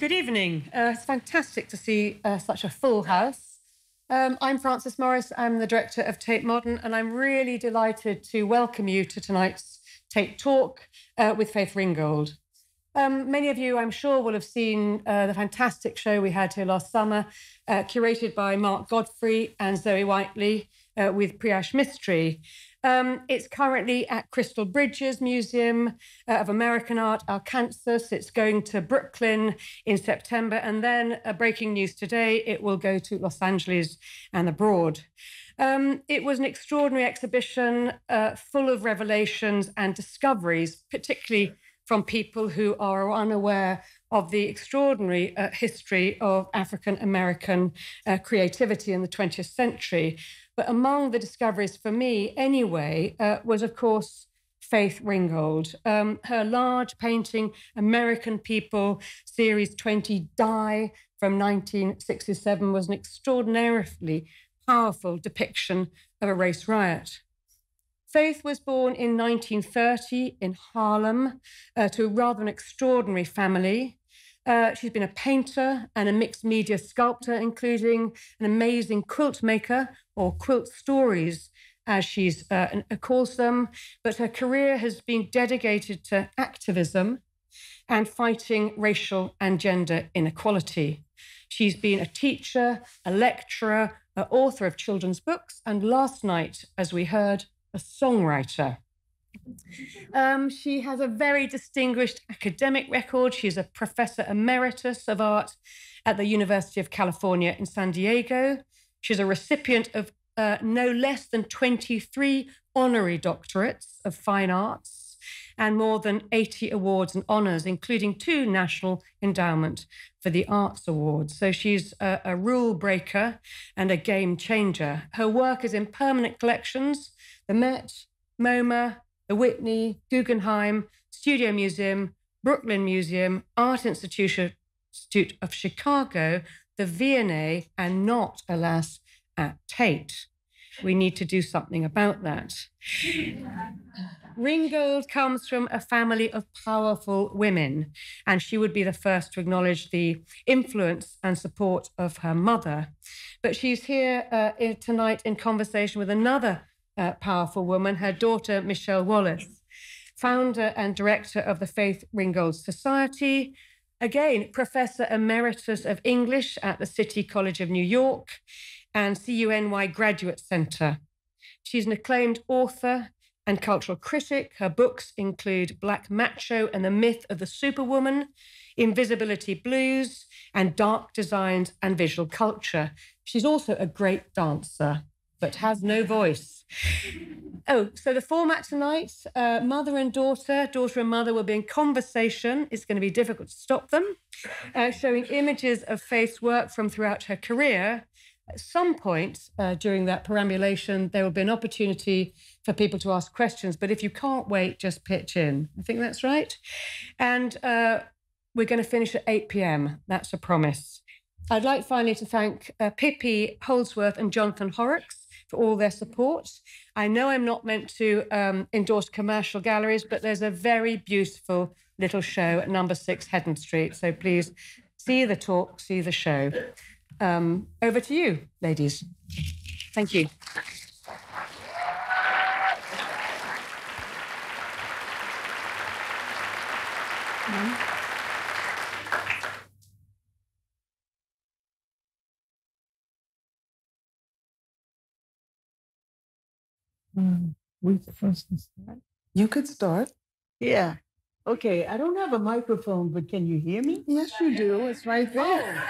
Good evening. It's fantastic to see such a full house. I'm Frances Morris. I'm the director of Tate Modern, and I'm really delighted to welcome you to tonight's Tate Talk with Faith Ringgold. Many of you, I'm sure, will have seen the fantastic show we had here last summer, curated by Mark Godfrey and Zoe Whiteley with Priyash Mistry. It's currently at Crystal Bridges Museum of American Art, Arkansas. It's going to Brooklyn in September. And then, breaking news today, it will go to Los Angeles and abroad. It was an extraordinary exhibition full of revelations and discoveries, particularly from people who are unaware of the extraordinary history of African-American creativity in the 20th century. But among the discoveries for me, anyway, was, of course, Faith Ringgold. Her large painting, American People, Series 20, Die, from 1967, was an extraordinarily powerful depiction of a race riot. Faith was born in 1930 in Harlem to rather an extraordinary family. She's been a painter and a mixed media sculptor, including an amazing quilt maker, or quilt stories, as she calls them. But her career has been dedicated to activism and fighting racial and gender inequality. She's been a teacher, a lecturer, an author of children's books, and last night, as we heard, a songwriter. She has a very distinguished academic record. She's a professor emeritus of art at the University of California in San Diego. She's a recipient of no less than 23 honorary doctorates of fine arts and more than 80 awards and honors, including 2 National Endowment for the Arts Awards. So she's a rule breaker and a game changer. Her work is in permanent collections, the Met, MoMA, the Whitney, Guggenheim, Studio Museum, Brooklyn Museum, Art Institute of Chicago, the V&A, and not, alas, at Tate. We need to do something about that. Ringgold comes from a family of powerful women, and she would be the first to acknowledge the influence and support of her mother. But she's here tonight in conversation with another powerful woman, her daughter, Michele Wallace, founder and director of the Faith Ringgold Society, again, professor emeritus of English at the City College of New York and CUNY Graduate Center. She's an acclaimed author and cultural critic. Her books include Black Macho and the Myth of the Superwoman, Invisibility Blues, and Dark Designs and Visual Culture. She's also a great dancer, but has no voice. Oh, so the format tonight, mother and daughter and mother will be in conversation. It's going to be difficult to stop them, showing images of Faith's work from throughout her career. At some point during that perambulation, there will be an opportunity for people to ask questions, but if you can't wait, just pitch in. I think that's right. And we're going to finish at 8 p.m. That's a promise. I'd like finally to thank Pippi Holdsworth and Jonathan Horrocks for all their support. I know I'm not meant to endorse commercial galleries, but there's a very beautiful little show at number 6 Heddon Street. So please see the talk, see the show. Over to you, ladies. Thank you. We supposed to start? You could start. Yeah. Okay, I don't have a microphone, but can you hear me? Yes, you do. It's right there.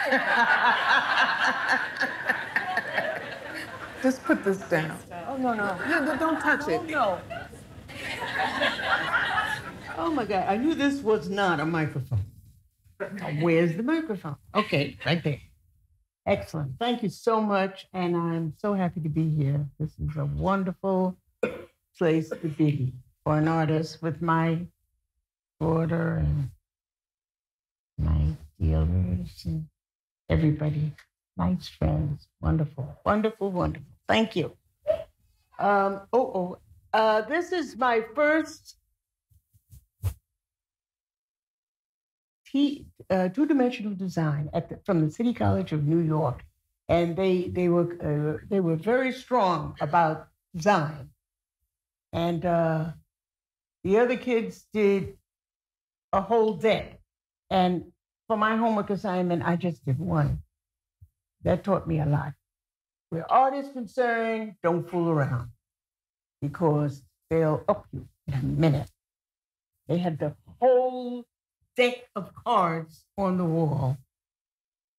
Just put this down. Oh, no. No, don't touch it. No. Oh, my God. I knew this was not a microphone. Where's the microphone? Okay, right there. Excellent. Thank you so much. And I'm so happy to be here. This is a wonderful place to be for an artist with my daughter and my dealers and everybody, nice friends. Wonderful, wonderful, wonderful. Thank you. This is my first two-dimensional design from the City College of New York, and they were very strong about design. And the other kids did a whole deck. And for my homework assignment, I just did one. That taught me a lot. Where art is concerned, don't fool around, because they'll up you in a minute. They had the whole deck of cards on the wall,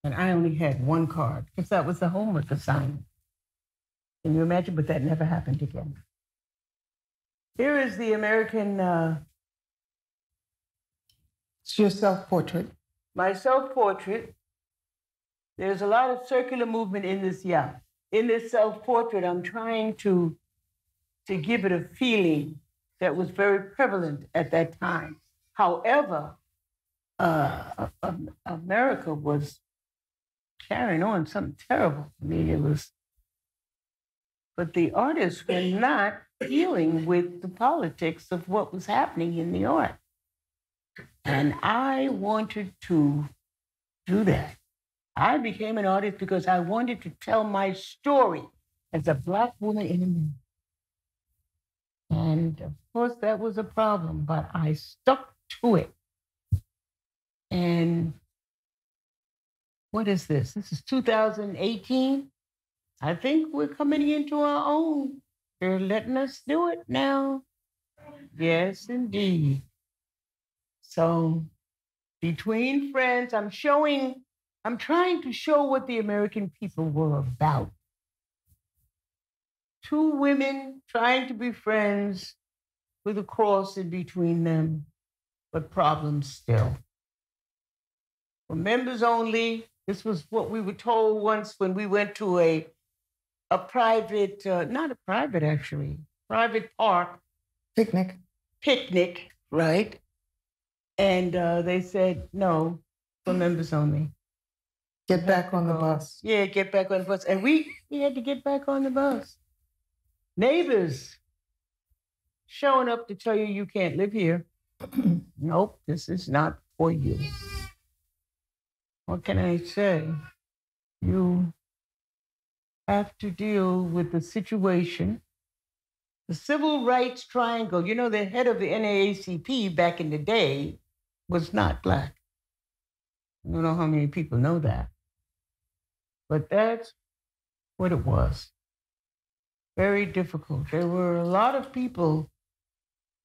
and I only had one card because that was the homework assignment. Can you imagine? But that never happened again. Here is the American. It's your self-portrait. My self-portrait. There's a lot of circular movement in this, yeah. In this self-portrait, I'm trying to give it a feeling that was very prevalent at that time. However, America was carrying on something terrible. I mean, but the artists were not dealing with the politics of what was happening in the art. And I wanted to do that. I became an artist because I wanted to tell my story as a Black woman in America. And of course, that was a problem, but I stuck to it. And what is this? This is 2018. I think we're coming into our own. They're letting us do it now. Yes, indeed. So between friends, I'm trying to show what the American people were about. Two women trying to be friends with a cross in between them, but problems still. For members only, this was what we were told once when we went to a private, not a private actually, private park. Picnic, right? And they said, no, for members only. Get back on the bus. Yeah, get back on the bus. And we had to get back on the bus. Neighbors showing up to tell you you can't live here. Nope, this is not for you. What can I say? You have to deal with the situation. The civil rights triangle, you know, the head of the NAACP back in the day was not Black. I don't know how many people know that. But that's what it was. Very difficult. There were a lot of people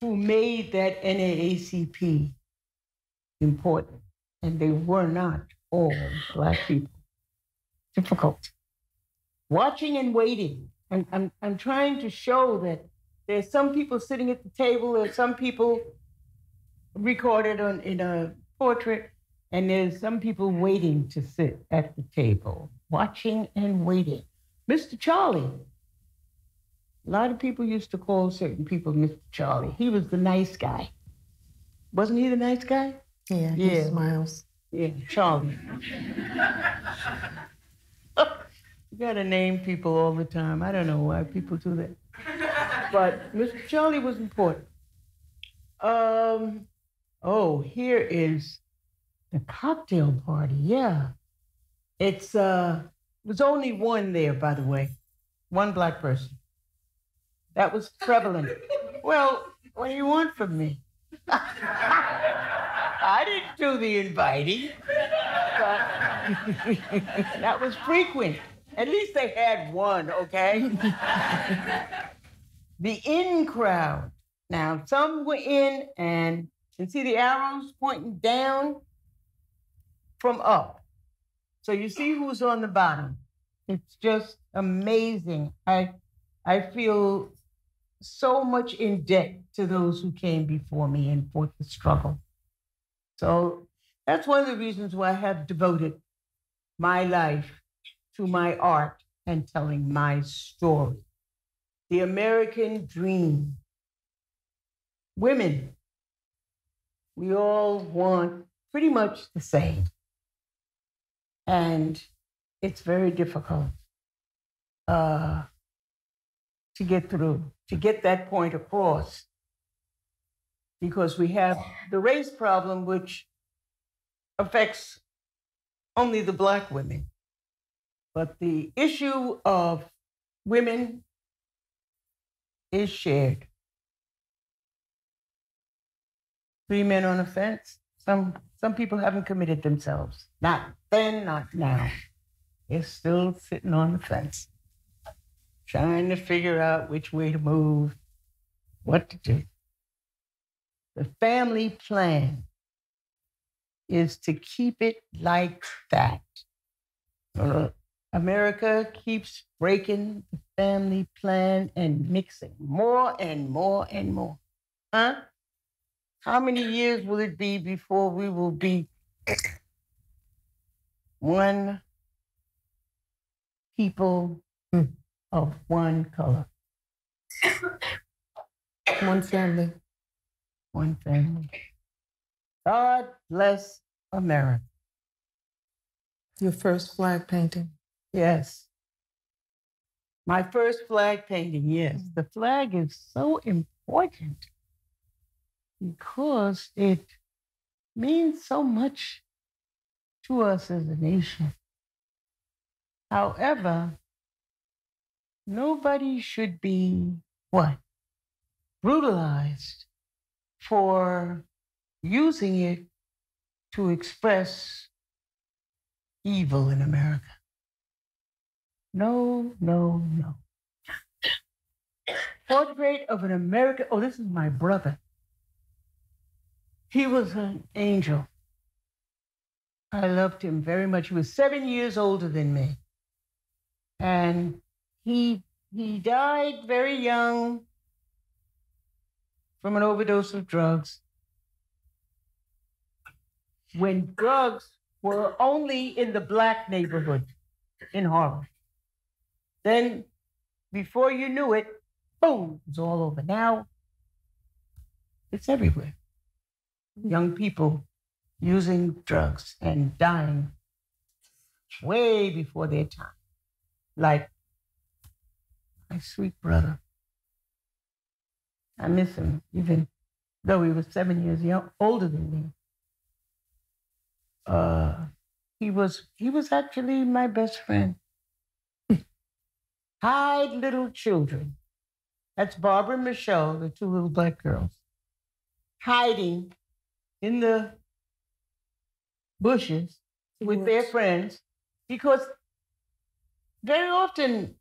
who made that NAACP important, and they were not all Black people. Difficult. Watching and waiting. I'm trying to show that there's some people sitting at the table, there's some people recorded in a portrait, and there's some people waiting to sit at the table, watching and waiting. Mr. Charlie. A lot of people used to call certain people Mr. Charlie. He was the nice guy. Wasn't he the nice guy? Yeah, he smiles. Yeah, Charlie. You gotta name people all the time. I don't know why people do that. But Mr. Charlie was important. Here is the cocktail party. Yeah. It's there's only one there, by the way. One Black person. That was prevalent. Well, what do you want from me? I didn't do the inviting, but that was frequent. At least they had one, okay? The in crowd. Now, some were in, and you can see the arrows pointing down from up. So you see who's on the bottom. It's just amazing. I feel so much in debt to those who came before me and fought the struggle. So that's one of the reasons why I have devoted my life to my art and telling my story. The American dream. Women, we all want pretty much the same. And it's very difficult to get through, to get that point across. Because we have the race problem, which affects only the Black women, but the issue of women is shared. 3 men on a fence. Some people haven't committed themselves. Not then, not now. They're still sitting on the fence, trying to figure out which way to move, what to do. The family plan is to keep it like that. America keeps breaking the family plan and mixing more and more and more. Huh? How many years will it be before we will be one people of one color? One family. One family. God bless America. Your first flag painting. Yes. My first flag painting, yes. The flag is so important because it means so much to us as a nation. However, nobody should be, what? Brutalized for using it to express evil in America. No, no, no. Portrait of an American, oh, this is my brother. He was an angel. I loved him very much. He was 7 years older than me. And he died very young from an overdose of drugs. When drugs were only in the Black neighborhood in Harlem. Then, before you knew it, boom, it's all over. Now, it's everywhere. Young people using drugs and dying way before their time. Like my sweet brother. I miss him, even though he was 7 years older than me. He was actually my best friend. Hide little children. That's Barbara and Michele, the 2 little Black girls, hiding in the bushes with their friends, because very often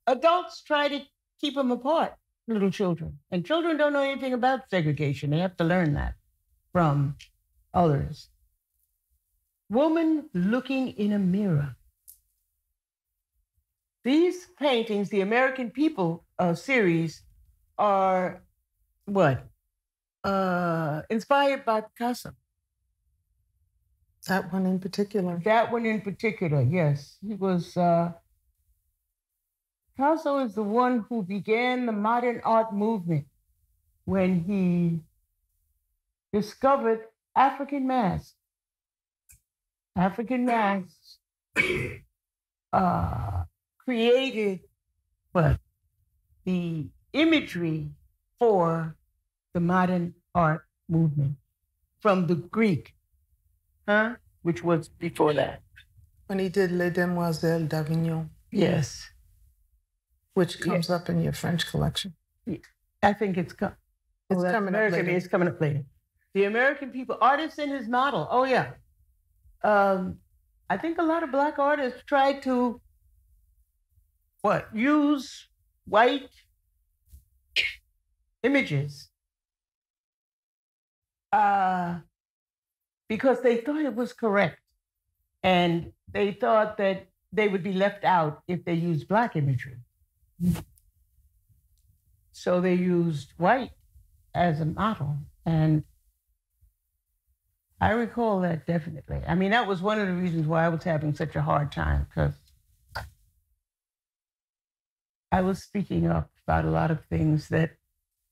adults try to keep them apart, little children. And children don't know anything about segregation. They have to learn that from others. Woman looking in a mirror. These paintings, the American People series, are what? Inspired by Picasso. That one in particular. That one in particular, yes. He was, Picasso is the one who began the modern art movement when he discovered African masks. African masks created what? The imagery for the modern art movement from the Greek, which was before that. When he did Les Demoiselles d'Avignon. Yes. Which comes up in your French collection. I think it's coming up later. It's coming up later. The American People, artist and his model. Oh, yeah. I think a lot of Black artists tried to, use white images because they thought it was correct. And they thought that they would be left out if they used Black imagery. So they used white as a model. And I recall that definitely. I mean, that was one of the reasons why I was having such a hard time, because I was speaking up about a lot of things that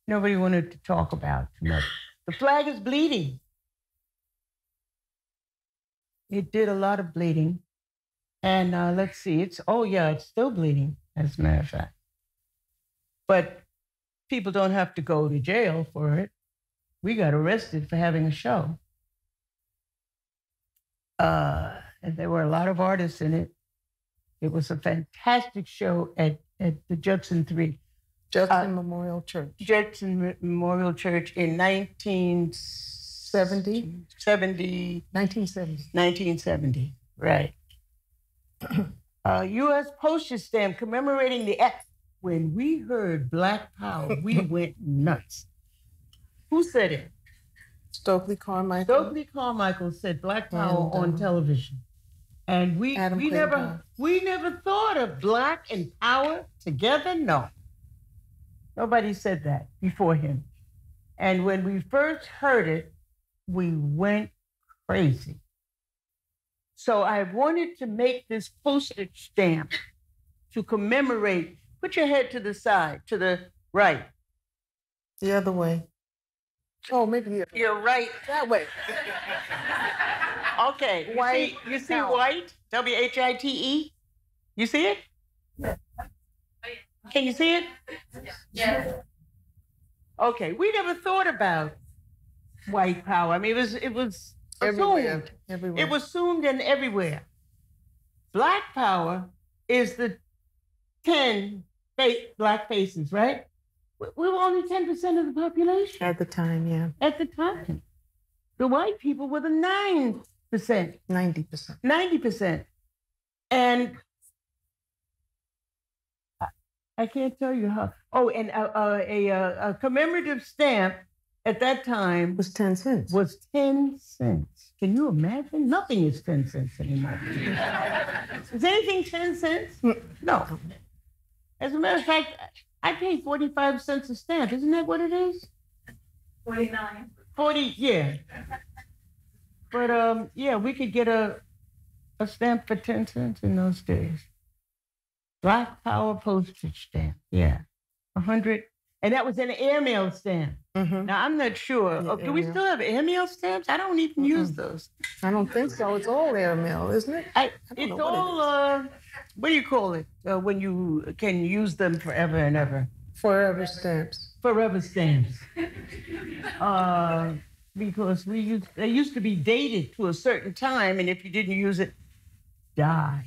nobody wanted to talk about too much. The flag is bleeding. It did a lot of bleeding. And let's see, it's still bleeding, as a matter of fact. But people don't have to go to jail for it. We got arrested for having a show. And there were a lot of artists in it. It was a fantastic show at the Judson 3. Judson Memorial Church. Judson Memorial Church in 1970? 1970. Right. U.S. postage stamp commemorating the X. When we heard Black Power, we went nuts. Who said it? Stokely Carmichael. Stokely Carmichael said Black Power on television. And we never thought of Black and Power together. No. Nobody said that before him. And when we first heard it, we went crazy. So I wanted to make this postage stamp to commemorate. Put your head to the side, to the right. The other way. Oh, maybe you're right. That way. Okay. White. You see white? WHITE? You see it? Yeah. Can you see it? Yeah. Okay. We never thought about white power. I mean, it was everywhere. Assumed. It was assumed and everywhere. Black power is the 10 black faces, right? We were only 10% of the population. At the time, yeah. At the time. The white people were the 9%. 90%. 90%. And I can't tell you how. Oh, and a commemorative stamp at that time was 10 cents. Was 10 cents. Can you imagine? Nothing is 10 cents anymore. Is anything 10 cents? No. As a matter of fact, I pay 45 cents a stamp. Isn't that what it is? 49. 40, yeah. But yeah, we could get a stamp for 10 cents in those days. Black Power postage stamp, yeah. 100, and that was an airmail stamp. Mm-hmm. Now, I'm not sure. Yeah, do we still have airmail stamps? I don't even use those. I don't think so. It's all airmail, isn't it? It's all, what do you call it? When you can use them forever and ever. Forever stamps. Forever stamps. Because they used to be dated to a certain time, and if you didn't use it, die.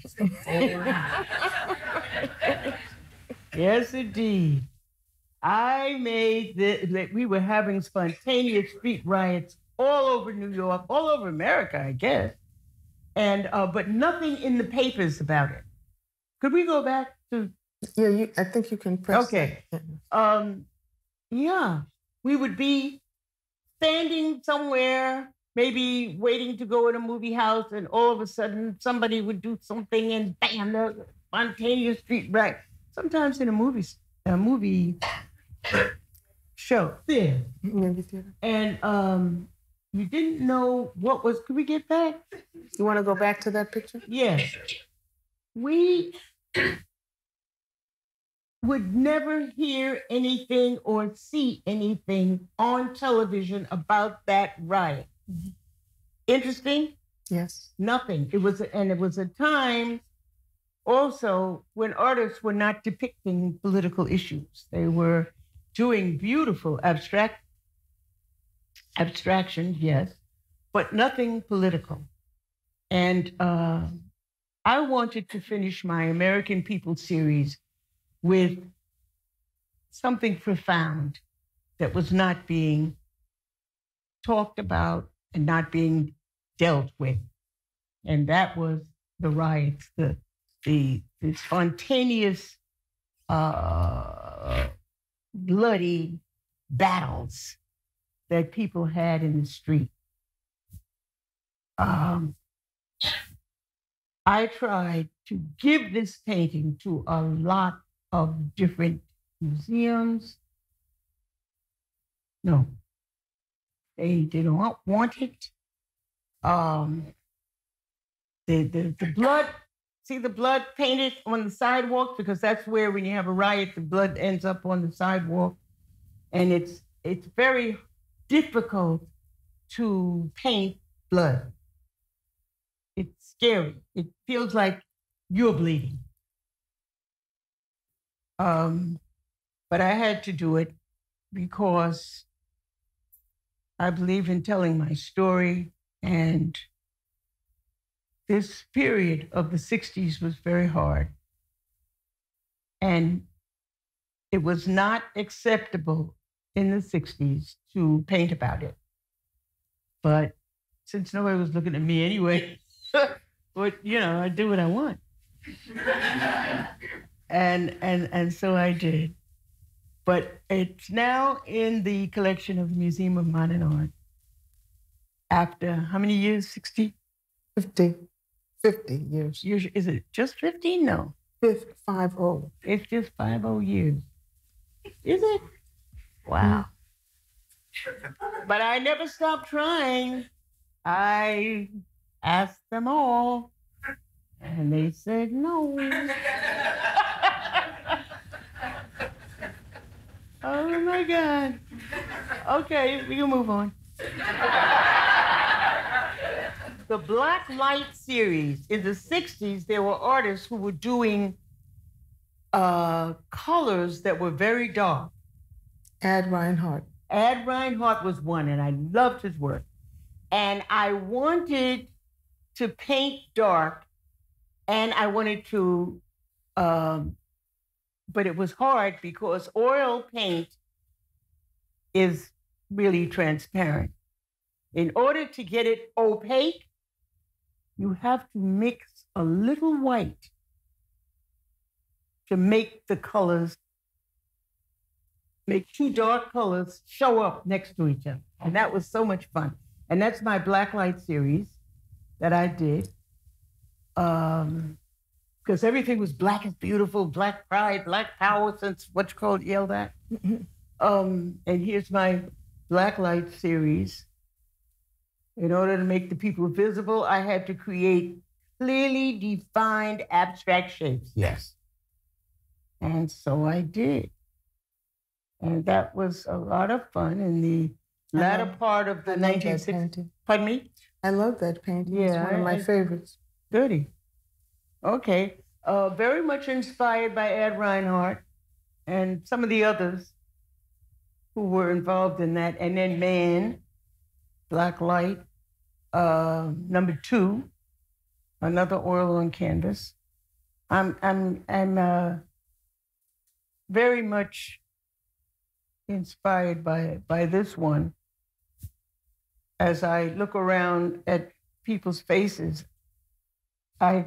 Yes, indeed. I made that we were having spontaneous street riots all over New York, all over America, I guess, and but nothing in the papers about it. Could we go back to? Yeah, I think you can press. Okay. Yeah, we would be standing somewhere, maybe waiting to go in a movie house, and all of a sudden somebody would do something, and bam, the spontaneous street riot. Sometimes in a movie show there, and you didn't know what was. Could we get back? You want to go back to that picture? Yes. We would never hear anything or see anything on television about that riot. Mm-hmm. Interesting? Yes. Nothing. It was a time also when artists were not depicting political issues. They were doing beautiful abstractions, yes, but nothing political. And I wanted to finish my American People series with something profound that was not being talked about and not being dealt with. And that was the riots, the spontaneous, bloody battles that people had in the street. I tried to give this painting to a lot of different museums. No, they don't want it. The blood, see the blood painted on the sidewalk, because that's where, when you have a riot, the blood ends up on the sidewalk. And it's very difficult to paint blood. It's scary. It feels like you're bleeding. But I had to do it because I believe in telling my story, and this period of the 60s was very hard. And it was not acceptable in the 60s to paint about it. But since nobody was looking at me anyway, but I do what I want. and so I did. But it's now in the collection of the Museum of Modern Art. After how many years? 60? 50 years. Is it just 50? No. 50. It's just 50 years. Is it? Wow. But I never stopped trying. I asked them all, and they said no. Oh my God. Okay, we can move on. The Black Light series. In the 60s, there were artists who were doing colors that were very dark. Ad Reinhardt. Ad Reinhardt was one, and I loved his work. And I wanted to paint dark, and I wanted to, but it was hard because oil paint is really transparent. In order to get it opaque, you have to mix a little white to make the colors, make two dark colors show up next to each other. And that was so much fun. And that's my Black Light series that I did. Because everything was black is beautiful, black pride, black power, since what you call yell that. And here's my Black Light series. In order to make the people visible, I had to create clearly defined abstract shapes. Yes. And so I did. And that was a lot of fun in the latter part of the 1960s. Pardon me? I love that painting. Yeah, it's one of my favorites. Goody. Okay. Very much inspired by Ad Reinhardt and some of the others who were involved in that. And then Man, Black Light, number 2, another oil on canvas. I'm very much inspired by this one. As I look around at people's faces, the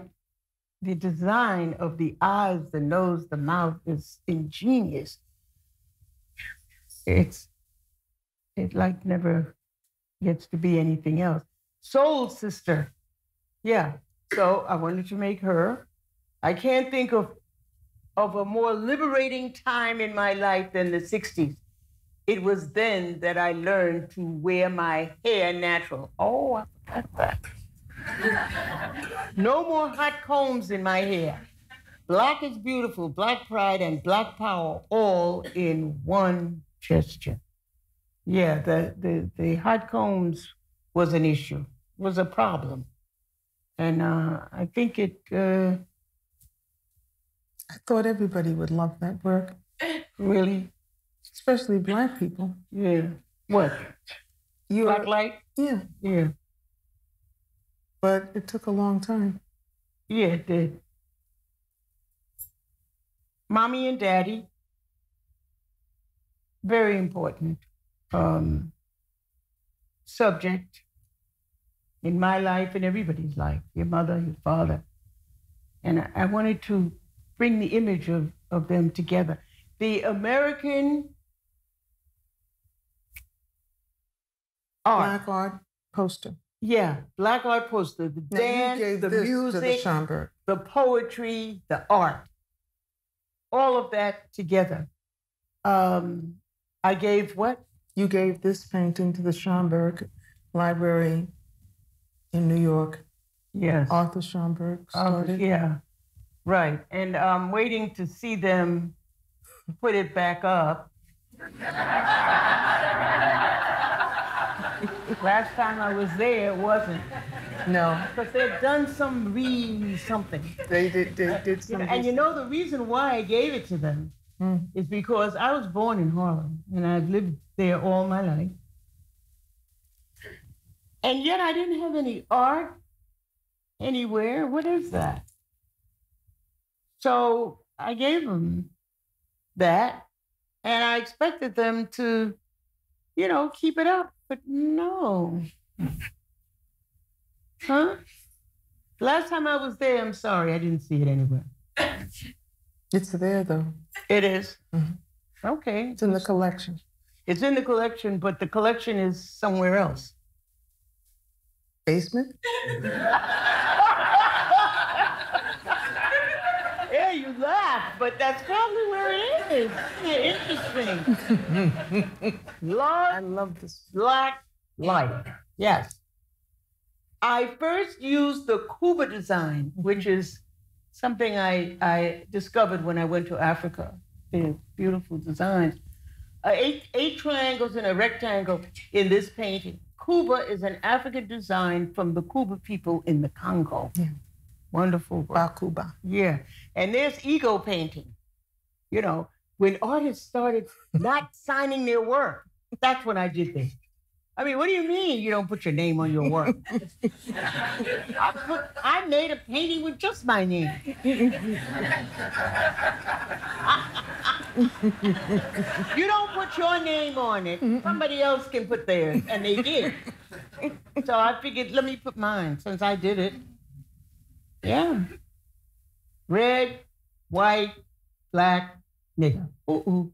design of the eyes, the nose, the mouth is ingenious. It like never gets to be anything else. Soul Sister. Yeah. So I wanted to make her. I can't think of a more liberating time in my life than the 60s. It was then that I learned to wear my hair natural. Oh, I forgot that. No more hot combs in my hair. Black is beautiful, black pride, and black power all in one gesture. Yeah, the hot combs was an issue, was a problem. And I think I thought everybody would love that work. Really? Especially Black people. Yeah. What? Black Light? Yeah. Yeah. But it took a long time. Yeah, it did. Mommy and Daddy, very important subject in my life and everybody's life, your mother, your father. And I wanted to bring the image of them together. The American art. Black art poster. Yeah, Black art poster. The dance, the music, the poetry, the art. All of that together. I gave what? You gave this painting to the Schomburg Library in New York. Yes. Arthur Schomburg started. Yeah, right. And I'm waiting to see them put it back up. Last time I was there, it wasn't. No. Because they've done some something. They did something. And the reason why I gave it to them is because I was born in Harlem, and I've lived there all my life. And yet I didn't have any art anywhere. What is that? So I gave them that, and I expected them to, keep it up, but no. Huh? Last time I was there, I'm sorry, I didn't see it anywhere. It's there, though. It is? Mm-hmm. Okay. It's in the collection. It's in the collection, but the collection is somewhere else. Basement? Yeah, you laugh, but that's probably where it is. Yeah, interesting. I love this. Black light. Yes. I first used the Cuba design, which is something I discovered when I went to Africa. They're beautiful designs. Eight triangles and a rectangle in this painting. Cuba is an African design from the Cuba people in the Congo. Yeah. Wonderful work. Cuba. Yeah. And there's ego painting. When artists started not signing their work, that's when I did this. I mean, what do you mean you don't put your name on your work? I made a painting with just my name. You don't put your name on it. Somebody else can put theirs, and they did. So I figured, let me put mine since I did it. Yeah. Red, white, black, nigga. Ooh.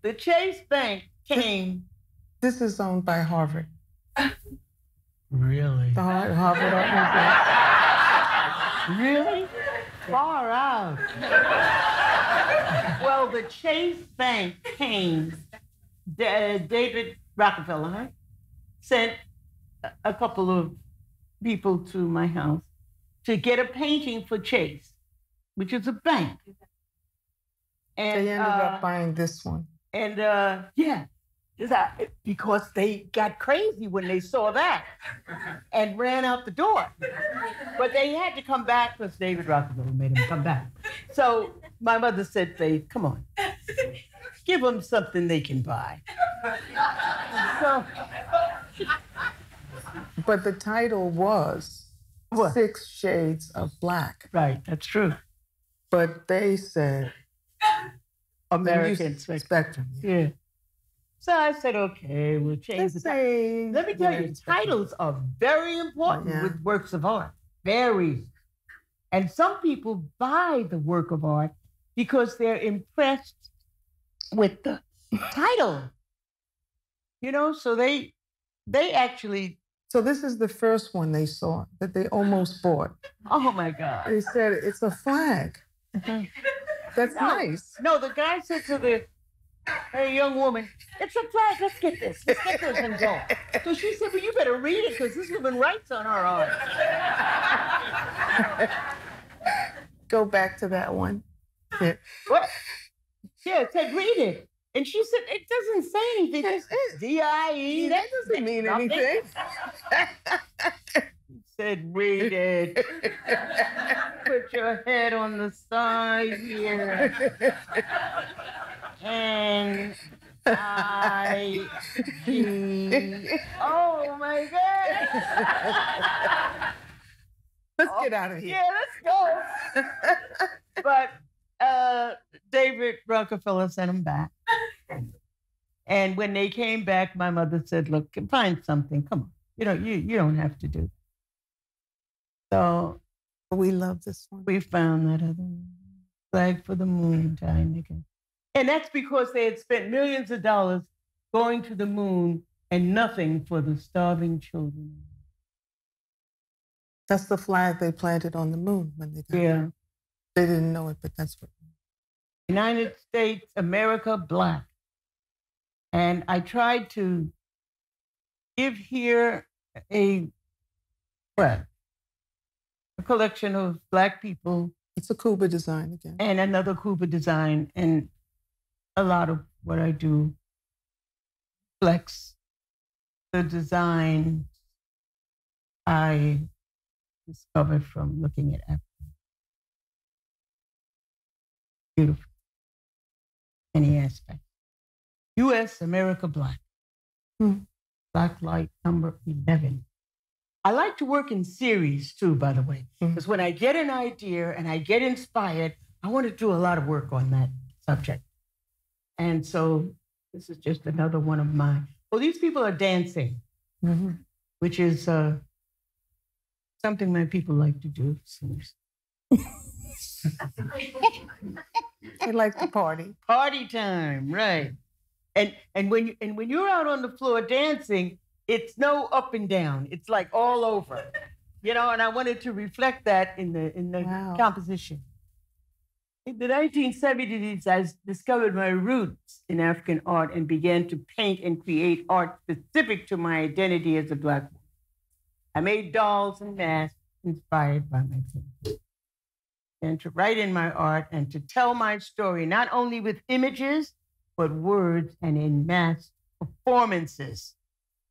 The Chase Bank came. This is owned by Harvard. Really? The Harvard Art Museum. Really? Far out. Well, the Chase Bank came. David Rockefeller sent a couple of people to my house to get a painting for Chase, which is a bank. And they ended up buying this one. And because they got crazy when they saw that and ran out the door. But they had to come back because David Rockefeller made them come back. So my mother said, Faith, come on, give them something they can buy. So, but the title was what? 6 Shades of Black. Right, that's true. But they said American spectrum. Yeah. So I said, okay, we'll change the title. Let me tell you, titles are very important with works of art. Very. And some people buy the work of art because they're impressed with the title. So they actually. So this is the first one they saw that they almost bought. Oh my God. They said it's a flag. That's nice. No, the guy said to the young woman, it's a flag, let's get this and go. So she said, well, you better read it because this woman writes on her art. Go back to that one. Yeah. What? Yeah, it said read it. And she said, it doesn't say anything. It's D-I-E. That doesn't mean anything. Said, read it. Put your head on the side here. And oh my God. Let's get out of here. Yeah, let's go. But David Rockefeller sent them back. And when they came back, my mother said, look, find something. Come on. You don't have to do that. So we love this one. We found that other flag for the moon time again. And that's because they had spent millions of dollars going to the moon and nothing for the starving children. That's the flag they planted on the moon when they got there. They didn't know it, but that's what. United States, America, Black. And I tried to give here a collection of Black people. It's a Cuba design again. And another Cuba design. And a lot of what I do reflects the design I discovered from looking at Africa. Beautiful. Any aspect. U.S. America Black. Black light number 11. I like to work in series too, by the way, because when I get an idea and I get inspired, I want to do a lot of work on that subject. And so this is just another one of mine. Well, these people are dancing, which is something my people like to do. They like to party. Party time, right? And when you're out on the floor dancing, it's no up and down. It's like all over, you know. And I wanted to reflect that in the composition. In the 1970s, I discovered my roots in African art and began to paint and create art specific to my identity as a Black woman. I made dolls and masks inspired by my painting. And to write in my art and to tell my story, not only with images, but words and in mass performances.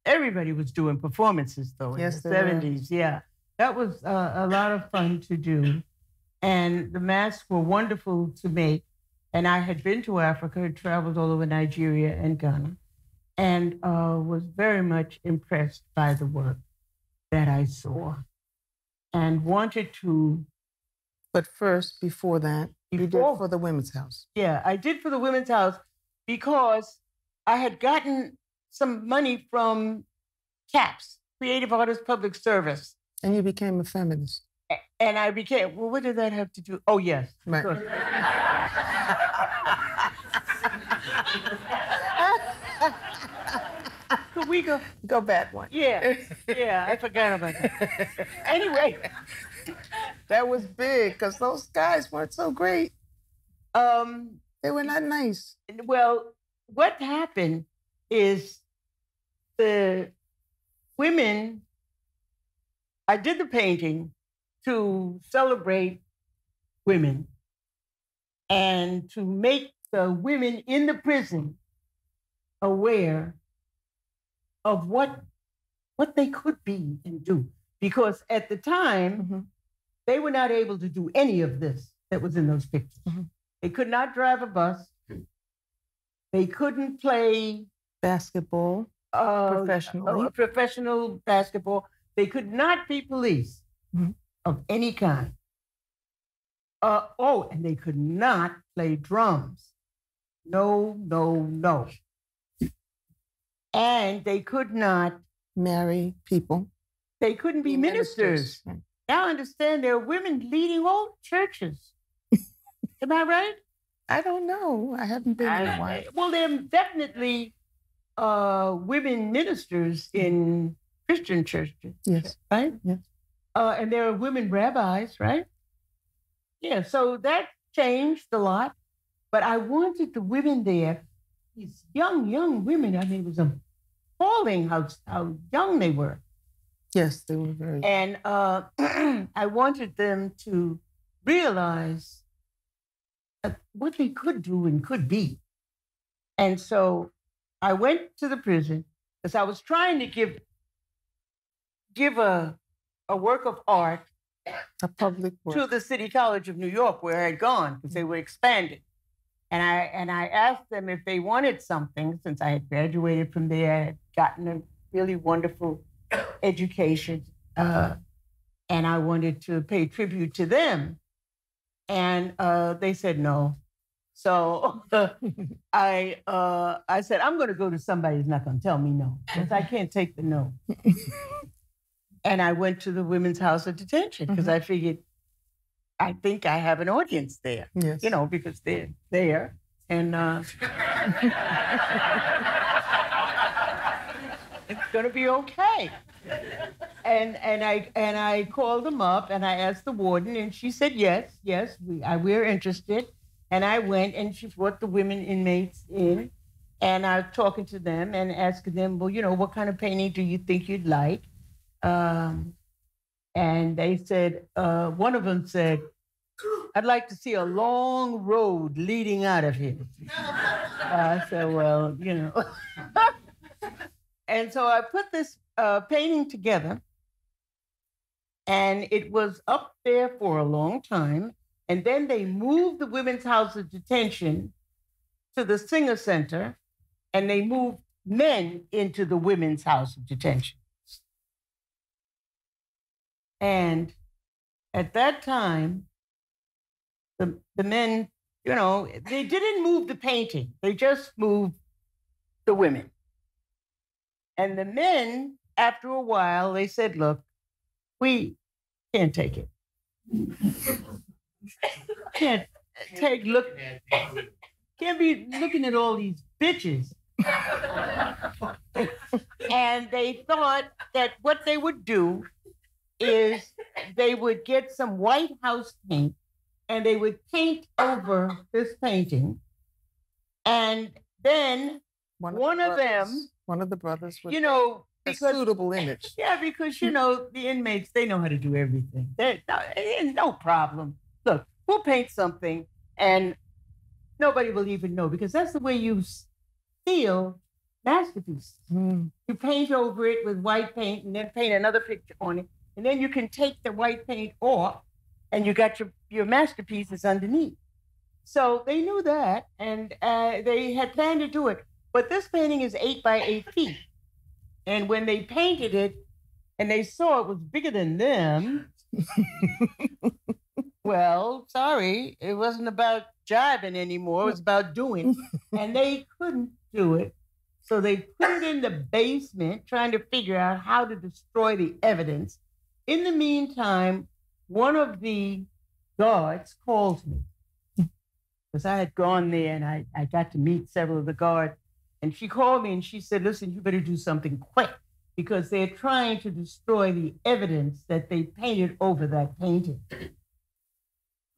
Everybody was doing performances, though, in the 70s. Yeah, that was a lot of fun to do. And the masks were wonderful to make. And I had been to Africa, traveled all over Nigeria and Ghana, and was very much impressed by the work that I saw and wanted to. But first, before that, you did for the Women's House. Yeah, I did for the Women's House because I had gotten some money from CAPS, Creative Artists Public Service. And you became a feminist. And I became, well, what did that have to do? Oh, yes. Right. Could we go back one? Yeah, I forgot about that. Anyway. That was big, because those guys weren't so great. They were not nice. Well, what happened is the women, I did the painting to celebrate women and to make the women in the prison aware of what they could be and do. Because at the time, they were not able to do any of this that was in those pictures. They could not drive a bus. They couldn't play basketball professionally. Professional basketball. They could not be police of any kind. And they could not play drums. No. And they could not marry people. They couldn't be ministers. Now I understand there are women leading all churches. Am I right? I don't know. I haven't been in one. Well, there are definitely women ministers in Christian churches. Yes. Right? Yes. And there are women rabbis, right? Yeah, so that changed a lot. But I wanted the women there, these young women. I mean, it was appalling how young they were. Yes, they were very. And I wanted them to realize what they could do and could be. And so I went to the prison because I was trying to give a work of art, a public work, to the City College of New York, where I had gone because they were expanding. And I asked them if they wanted something, since I had graduated from there, I had gotten a really wonderful education, and I wanted to pay tribute to them. And they said no. So I said, I'm going to go to somebody who's not going to tell me no, because I can't take the no. And I went to the Women's House of Detention because I figured, I think I have an audience there, yes. You know, because they're there. And it's going to be okay. And I called them up and I asked the warden, and she said, yes, we're interested. And I went and she brought the women inmates in, and I was talking to them and asking them, well, you know, what kind of painting do you think you'd like? And they said, one of them said, I'd like to see a long road leading out of here. I said, well, you know. And so I put this painting together, and it was up there for a long time. And then they moved the Women's House of Detention to the Singer Center, and they moved men into the Women's House of Detention. And at that time, the men, you know, they didn't move the painting. They just moved the women. And the men, after a while, they said, look, we can't take it. Can't be looking at all these bitches. And they thought that what they would do is they would get some white house paint and they would paint over this painting. And then one of the brothers would, you know, a suitable image. Yeah, because, you know, the inmates, they know how to do everything. No problem. Look, we'll paint something and nobody will even know, because that's the way you steal masterpieces. You paint over it with white paint and then paint another picture on it. And then you can take the white paint off and you got your masterpieces underneath. So they knew that, and they had planned to do it. But this painting is 8 by 8 feet. And when they painted it and they saw it was bigger than them, well, sorry, it wasn't about jiving anymore. It was about doing. And they couldn't do it. So they put it in the basement, trying to figure out how to destroy the evidence. In the meantime, one of the guards calls me, because I had gone there and I got to meet several of the guards. And she called me and she said, listen, you better do something quick, because they're trying to destroy the evidence that they painted over that painting.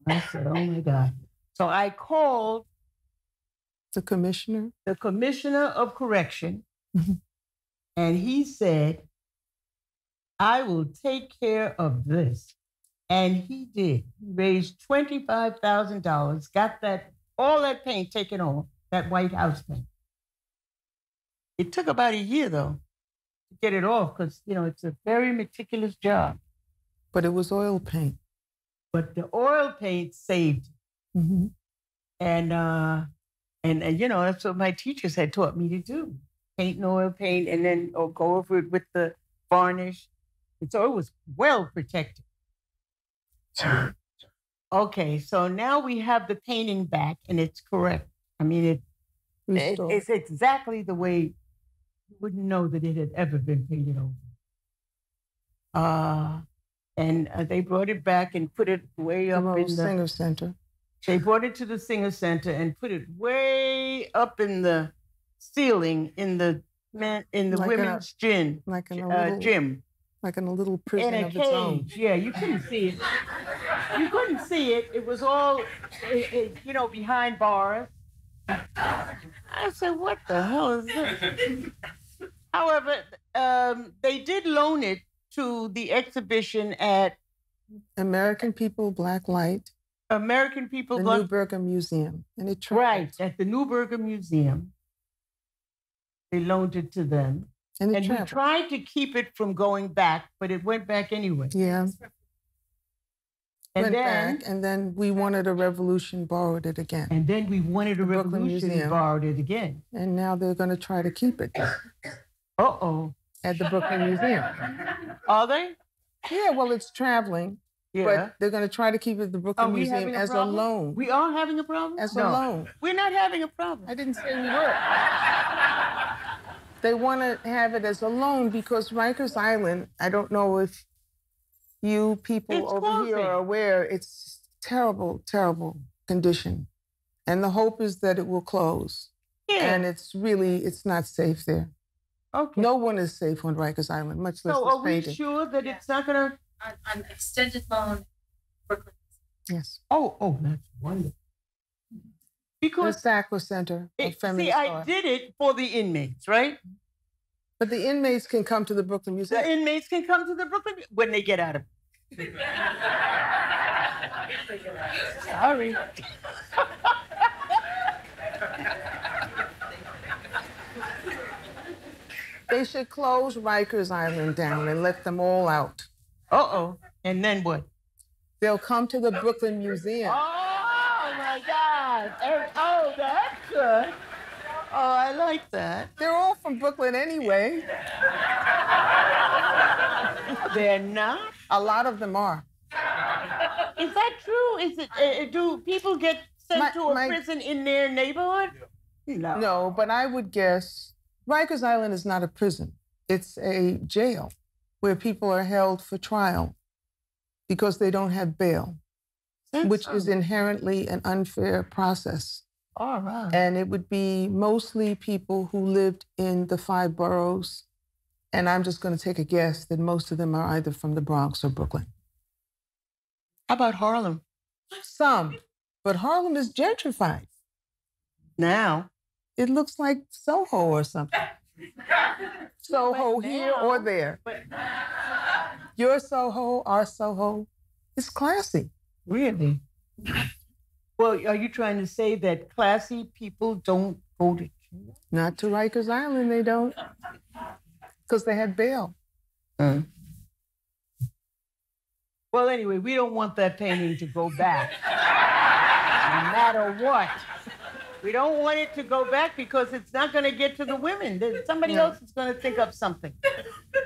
I said, oh my God. So I called the commissioner of correction, and he said, I will take care of this. And he did. He raised $25,000, got all that paint taken off, that White House paint. It took about a year, though, to get it off, because, you know, it's a very meticulous job. But it was oil paint. But the oil paint saved it. Mm-hmm. And you know, that's what my teachers had taught me to do. Paint in oil paint and then go over it with the varnish. And so it was well protected. Okay, so now we have the painting back and it's correct. I mean, it's exactly the way you wouldn't know that it had ever been painted over. And they brought it back and put it way up in the Singer Center. They brought it to the Singer Center and put it way up in the ceiling in the women's gym. Like in a gym. Like in a little prison of its own. Yeah, you couldn't see it. You couldn't see it. It was all, you know, behind bars. I said, what the hell is this? However, they did loan it to the exhibition at American People, Black Light. American People, the Newburgh Museum. And it traveled. Right, at the Newburgh Museum. They loaned it to them. And we tried to keep it from going back, but it went back anyway. Yeah. Went back, and then We Wanted a Revolution borrowed it again. And then We Wanted a Revolution borrowed it again. And now they're going to try to keep it. Uh-oh. At the Brooklyn Museum. Are they? Yeah, well, it's traveling. Yeah. But they're going to try to keep it at the Brooklyn Museum as a loan. We are having a problem? As a loan. We're not having a problem. I didn't say we were. They want to have it as a loan because Rikers Island, I don't know if you people over here are aware, it's terrible, terrible condition. And the hope is that it will close. Yeah. And it's not safe there. Okay. No one is safe on Rikers Island, much less So are we sure that it's not going to... On extended loan, Brooklyn. Yes. Oh, that's wonderful. Because the Sackler Center of Feminist Art. I did it for the inmates, right? But the inmates can come to the Brooklyn Museum. The inmates can come to the Brooklyn when they get out of it. Sorry. They should close Rikers Island down and let them all out. Uh-oh. And then what? They'll come to the Brooklyn Museum. Oh, my God. Oh, that's good. Oh, I like that. They're all from Brooklyn anyway. They're not? A lot of them are. Is that true? Is it? Do people get sent to a prison in their neighborhood? No. No, but I would guess Rikers Island is not a prison. It's a jail where people are held for trial because they don't have bail, which is inherently an unfair process. All right. And it would be mostly people who lived in the 5 boroughs. And I'm just going to take a guess that most of them are either from the Bronx or Brooklyn. How about Harlem? Some, but Harlem is gentrified. Now. It looks like Soho or something. Soho here or there. Your Soho, our Soho. It's classy. Really? Well, are you trying to say that classy people don't go to jail? Not to Rikers Island, they don't. Because they had bail. Well, anyway, we don't want that painting to go back. No matter what. We don't want it to go back because it's not going to get to the women. Somebody else is going to think of something.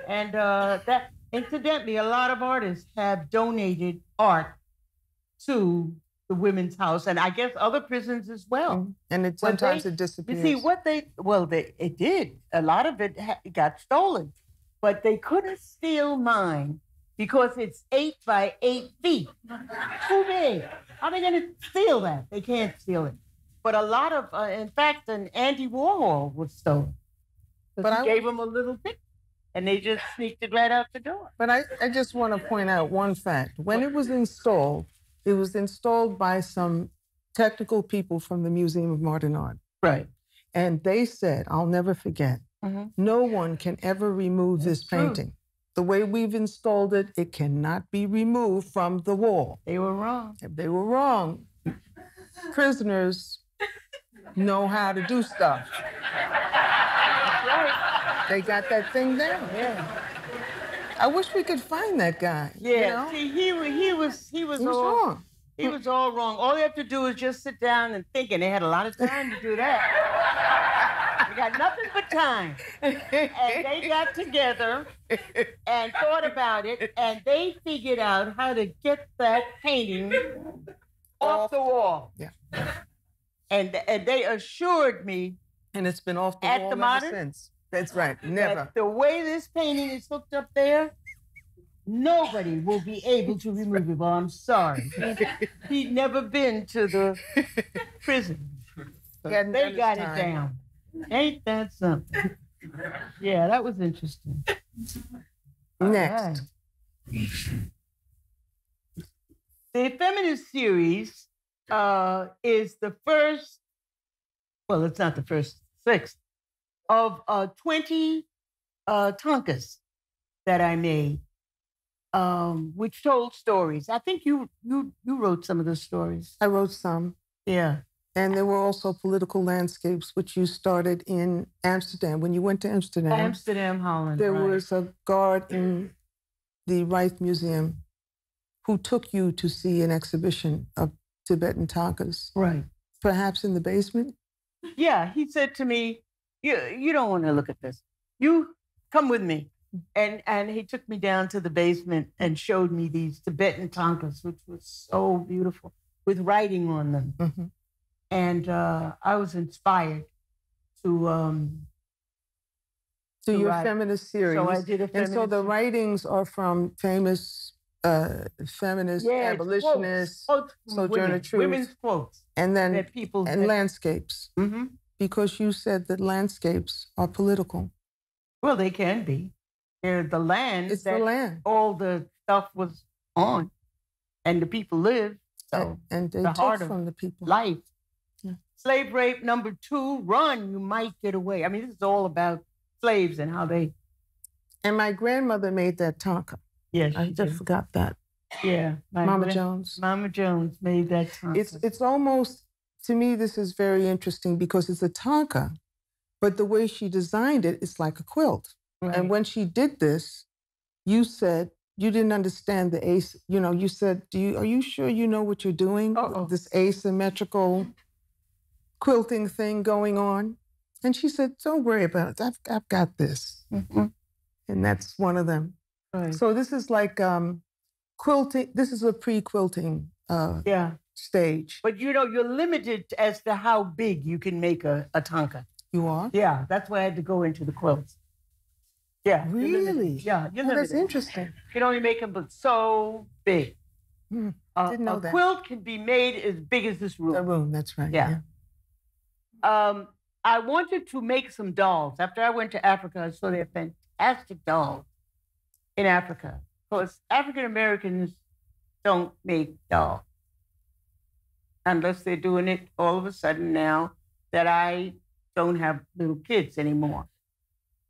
And that, incidentally, a lot of artists have donated art to the Women's House, and I guess other prisons as well. And sometimes it disappears. You see, it did. A lot of it got stolen, but they couldn't steal mine because it's 8 by 8 feet. Too big. How are they going to steal that? They can't steal it. But a lot of, in fact, an Andy Warhol was stolen. But I gave him a little bit, and they just sneaked it right out the door. But I just want to point out one fact. When it was installed by some technical people from the Museum of Modern Art. Right. And they said, I'll never forget, no one can ever remove this painting. The way we've installed it, it cannot be removed from the wall. They were wrong. They were wrong. Prisoners know how to do stuff. That's right. They got that thing down. Yeah. I wish we could find that guy. Yeah. You know? See, he was all wrong. He was all wrong. All you have to do is just sit down and think, and they had a lot of time to do that. They got nothing but time. And they got together and thought about it, and they figured out how to get that painting off the wall. Yeah. And they assured me. And it's been off the wall ever since. That's right. Never. The way this painting is hooked up there, nobody will be able to remove it. Well, I'm sorry. He'd never been to the prison. They got it down. Ain't that something? Yeah, that was interesting. Next. The feminist series is the first, well, it's not the first, 6th, of 20 tankas that I made, which told stories. I think you wrote some of the stories. I wrote some. Yeah. And there were also political landscapes, which you started in Amsterdam. When you went to Amsterdam. Amsterdam, Holland. There was a guard in the Rijksmuseum who took you to see an exhibition of Tibetan tankas. Right. Perhaps in the basement? Yeah, he said to me, you don't want to look at this. You come with me. And he took me down to the basement and showed me these Tibetan tankas, which was so beautiful, with writing on them. Mm-hmm. And I was inspired to your write. feminist series. So I did a feminist. And so the writings are from famous feminist, abolitionists, Sojourner Truth, women's quotes, and then that people landscapes. Mm-hmm. Because you said that landscapes are political. Well, they can be. They're the land. It's the land. All the stuff was on, and the people lived. So and they the took heart from the people. Life. Yeah. Slave rape number 2. Run, you might get away. I mean, this is all about slaves and how they. And my grandmother made that tanka. Yes, I just forgot that. Yeah, Mama Jones. Mama Jones made that tanka. It's almost, to me, this is very interesting because it's a tanka, but the way she designed it, it's like a quilt. Right. And when she did this, you said you didn't understand the ace. You know, you said, are you sure you know what you're doing? This asymmetrical quilting thing going on. And she said, don't worry about it. I've got this. Mm-hmm. And that's one of them. Right. So this is like quilting. This is a pre-quilting stage. But you're limited as to how big you can make a tanka. You are? Yeah, that's why I had to go into the quilts. Yeah. Really? Yeah, you're limited. That's interesting. You can only make them but so big. Didn't know that. A quilt can be made as big as this room. The room, that's right. Yeah. I wanted to make some dolls. After I went to Africa, I saw their fantastic dolls in Africa. Because African Americans don't make dolls. Unless they're doing it all of a sudden now that I don't have little kids anymore.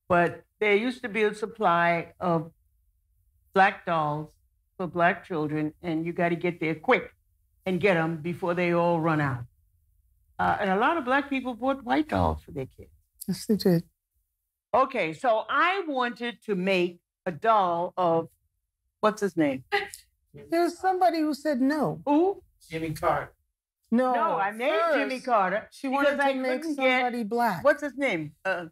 But there used to be a supply of black dolls for black children, and you got to get there quick and get them before they all run out. And a lot of black people bought white dolls for their kids. Yes, they did. Okay, so I wanted to make a doll of, what's his name? There was somebody who said no. Who? Jimmy Carter. No, I made Jimmy Carter. She wanted to make somebody black. What's his name? It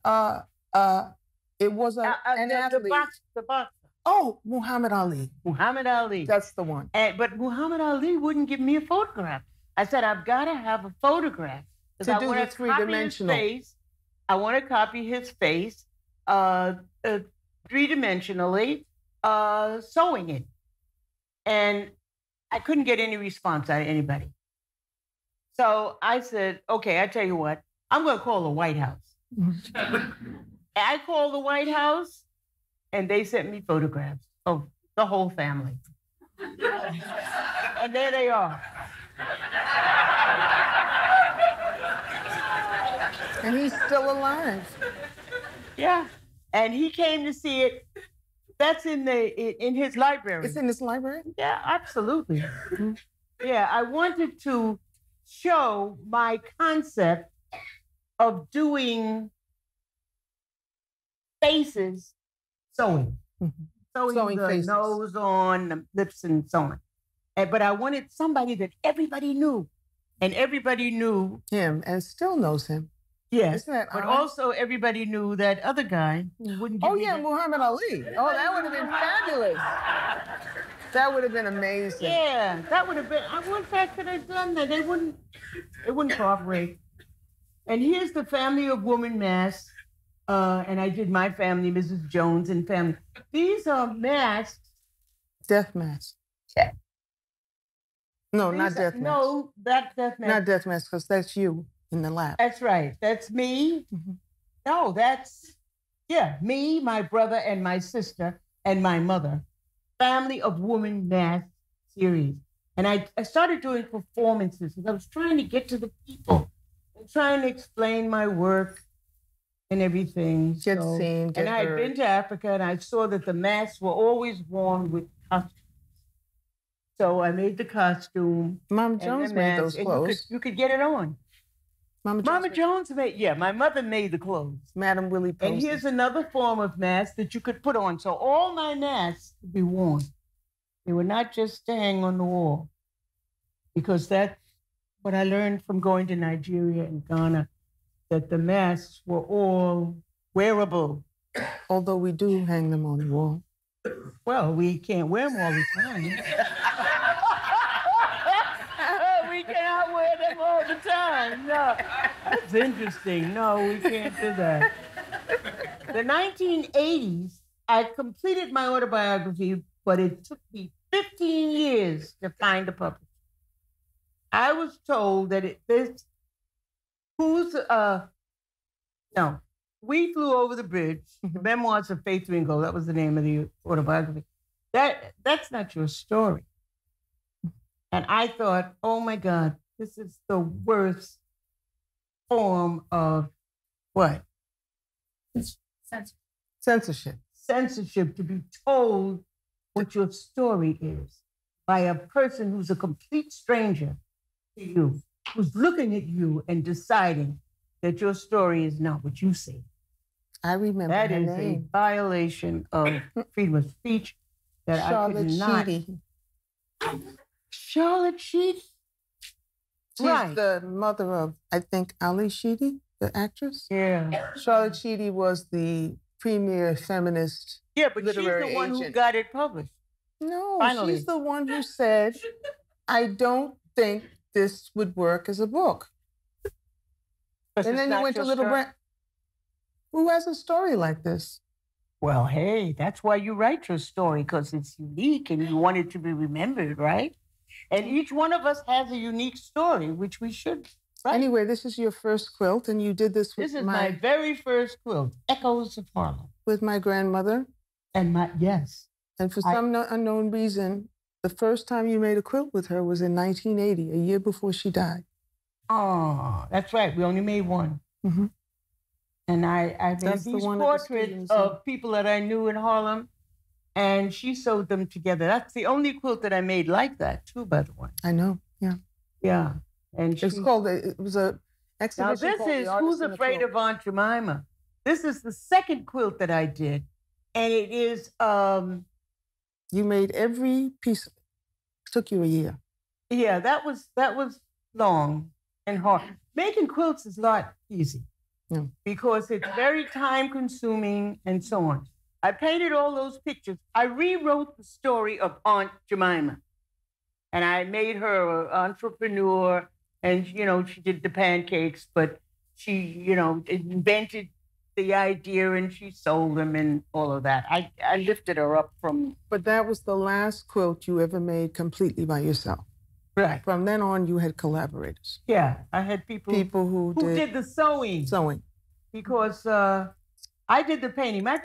was an athlete. The boxer. Oh, Muhammad Ali. Muhammad Ali. That's the one. But Muhammad Ali wouldn't give me a photograph. I said, I've got to have a photograph. To do the three-dimensional. I want to copy his face three-dimensionally, sewing it. And I couldn't get any response out of anybody. So I said, okay, I tell you what, I'm going to call the White House. I called the White House, and they sent me photographs of the whole family. And there they are. And he's still alive. Yeah. And he came to see it. That's in his library. It's in his library? Yeah, absolutely. Yeah, I wanted to show my concept of doing faces sewing. Sewing the faces. Nose on, the lips and so on. But I wanted somebody that everybody knew. And everybody knew him and still knows him. Yes, but also everybody knew that other guy who wouldn't give me Muhammad Ali. Oh, that would have been fabulous. That would have been amazing. Yeah, that would have been. I wish I could have done that. They wouldn't cooperate. And here's the family of woman masks. And I did my family, Mrs. Jones and family. These are masks. Death masks. Yeah. No, not death masks. No, that death mask. Not death masks, because that's you in the lap. That's right. That's me. Mm-hmm. No, that's, me, my brother, and my sister, and my mother. Family of Woman Mask series. And I started doing performances because I was trying to get to the people and trying to explain my work and everything. Get seen, get and I had been to Africa, and I saw that the masks were always worn with costumes. So I made the costume. Mama Jones made those clothes. You could get it on. Mama Jones made, my mother made the clothes. Madam Willie Posey. And here's another form of mask that you could put on. So all my masks could be worn. They were not just to hang on the wall. Because that's what I learned from going to Nigeria and Ghana, that the masks were all wearable. Although we do hang them on the wall. Well, we can't wear them all the time. We cannot wear them all the time. No, that's interesting. No, we can't do that. The 1980s, I completed my autobiography, but it took me 15 years to find a publisher. I was told that We Flew Over the Bridge, the memoirs of Faith Ringgold, that was the name of the autobiography. That's not your story. And I thought, oh my God, this is the worst form of what? Censorship. Censorship, to be told what your story is by a person who's a complete stranger to you, who's looking at you and deciding that your story is not what you say. I remember that her is name. A violation of freedom of speech that Charlotte I could not. Sheedy. Charlotte Sheedy? She's the mother of, I think, Ali Sheedy, the actress. Yeah. Charlotte Sheedy was the premier feminist Yeah, but she's literary the one agent. who got it published. No, Finally. she's the one who said, I don't think this would work as a book. And then you went to Little Brand. Who has a story like this? Well, hey, that's why you write your story, because it's unique and you want it to be remembered, right? And each one of us has a unique story, which we should write. Anyway, this is your first quilt, and you did this with This is my very first quilt, Echoes of Harlem. with my grandmother. And yes. And for some unknown reason, the first time you made a quilt with her was in 1980, a year before she died. Oh, that's right. We only made one. Mm-hmm. And I made these portraits of people that I knew in Harlem, and she sewed them together. That's the only quilt that I made like that, too, by the way. I know, yeah. Yeah. And it was an exhibition. Now, this is Who's Afraid of Aunt Jemima? This is the second quilt that I did, and it is... You made every piece of it. It took you a year. Yeah, that was long and hard. Making quilts is not easy. Yeah. Because it's very time consuming and so on. I painted all those pictures. I rewrote the story of Aunt Jemima. And I made her an entrepreneur, and, she did the pancakes, but she, invented the idea and she sold them and all of that. I lifted her up from... But that was the last quilt you ever made completely by yourself. Right. From then on, you had collaborators. Yeah, I had people who did the sewing. Because I did the painting. My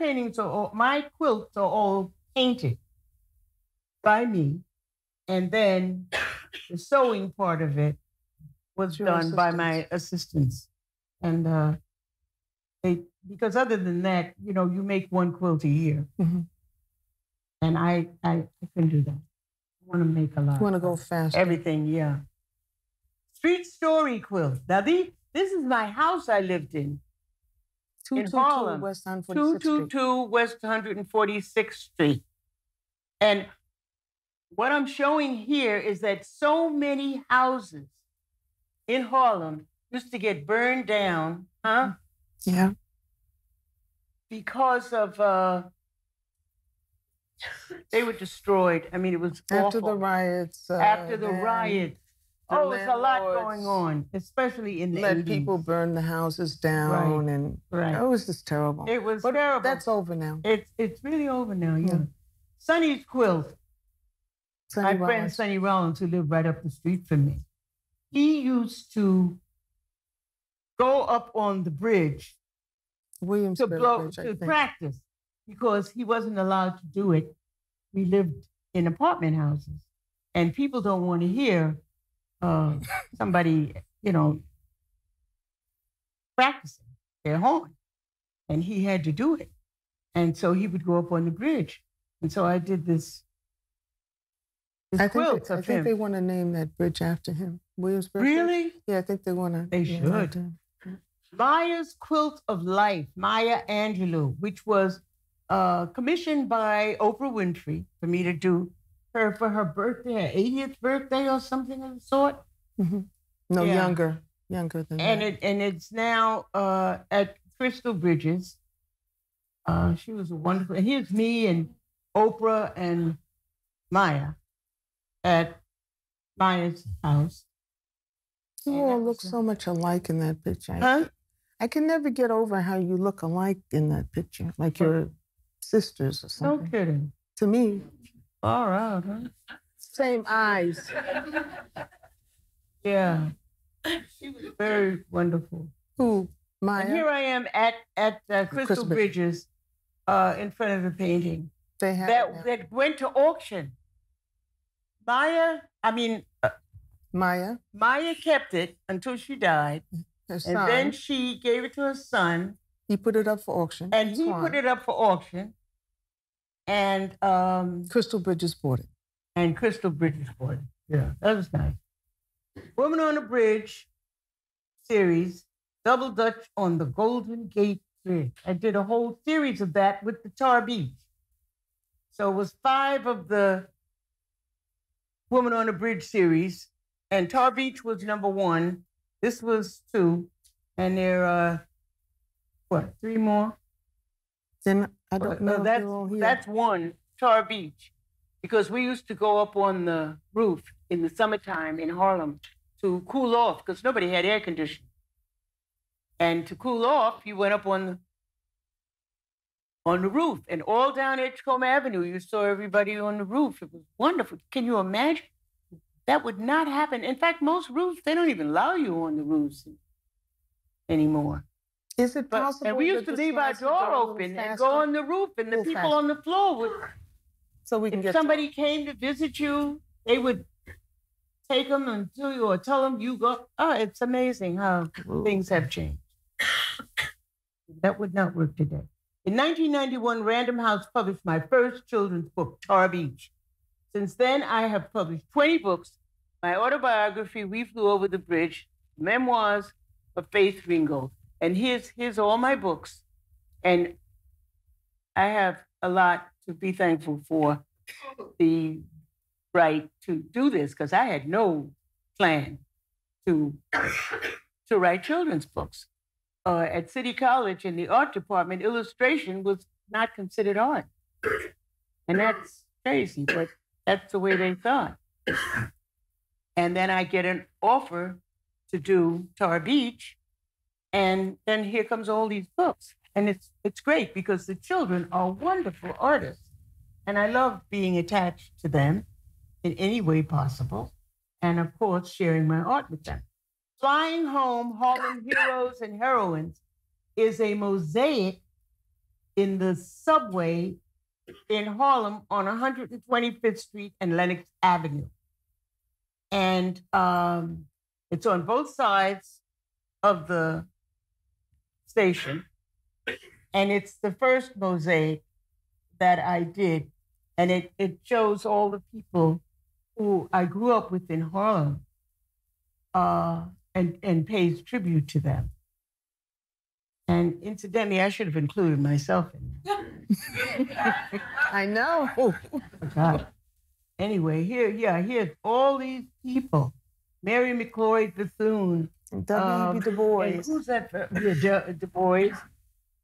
quilts are all painted by me. And then the sewing part of it was done by my assistants. And because other than that, you make one quilt a year. Mm-hmm. And I couldn't do that. I want to make a lot. You want to go faster. Everything, yeah. Street story quilt. Now, this is my house I lived in. 222 West 146th Street. 222 West 146th Street. And what I'm showing here is that so many houses in Harlem used to get burned down, Yeah. Because of, they were destroyed. I mean, it was After awful. The riots. After the riots. Oh, there's a lot going on, especially in the 80s. People burn the houses down, and it was just terrible. It was terrible. That's over now. It's really over now, yeah. Sonny's quilt. My friend Sonny Rollins, who lived right up the street from me, he used to go up on the bridge to practice, because he wasn't allowed to do it. We lived in apartment houses, and people don't want to hear somebody, practicing their horn. And he had to do it. And so he would go up on the bridge. And so I did this quilt of him. I think they want to name that bridge after him. Williamsburg. Really? Yeah, I think they want to. They should. Maya's Quilt of Life, Maya Angelou, which was commissioned by Oprah Winfrey for me to do for her birthday, her 80th birthday or something of the sort. Mm-hmm. No, younger than that. And it's now at Crystal Bridges. She was a wonderful, and here's me and Oprah and Maya at Maya's house. You all look so much alike in that picture. I can never get over how you look alike in that picture, like your sisters or something. No kidding. To me. All right, huh? Same eyes. Yeah. She was very wonderful. Who? Maya? And here I am at Crystal Bridges in front of the painting. That went to auction. Maya kept it until she died. Her son. And then she gave it to her son. He put it up for auction. And he put it up for auction. And Crystal Bridges bought it. And Crystal Bridges bought it. Yeah, that was nice. Woman on the Bridge series, Double Dutch on the Golden Gate Bridge. I did a whole series of that with the Tar Beach. So it was 5 of the Woman on the Bridge series, and Tar Beach was number 1. This was 2, and there are, 3 more? Then I don't know if they're all here. That's one, Tar Beach, because we used to go up on the roof in the summertime in Harlem to cool off, because nobody had air conditioning. And to cool off, you went up on the roof, and all down Edgecombe Avenue, you saw everybody on the roof. It was wonderful. Can you imagine? That would not happen. In fact, most roofs, they don't even allow you on the roofs anymore. Is it possible? And we used to leave our door open and go on the roof, and the people on the floor would. So we can if somebody came to visit you, they would take them and do you or tell them you go. Oh, it's amazing how things have changed. That would not work today. In 1991, Random House published my first children's book, Tar Beach. Since then, I have published 20 books, my autobiography, We Flew Over the Bridge, memoirs of Faith Ringgold. And here's all my books. And I have a lot to be thankful for the right to do this, because I had no plan to write children's books. At City College in the art department, illustration was not considered art. And that's crazy, but that's the way they thought. And then I get an offer to do Tar Beach, and then here comes all these books. And it's great because the children are wonderful artists. And I love being attached to them in any way possible. And of course, sharing my art with them. Flying Home, Harlem Heroes and Heroines is a mosaic in the subway in Harlem on 125th Street and Lenox Avenue. And it's on both sides of the station. And it's the first mosaic that I did. And it shows all the people who I grew up with in Harlem. And pays tribute to them. And incidentally, I should have included myself in that. I know. Oh, God. Anyway, here's all these people. Mary McLeod Bethune. W.E.B. Du Bois. Who's that? Du Bois.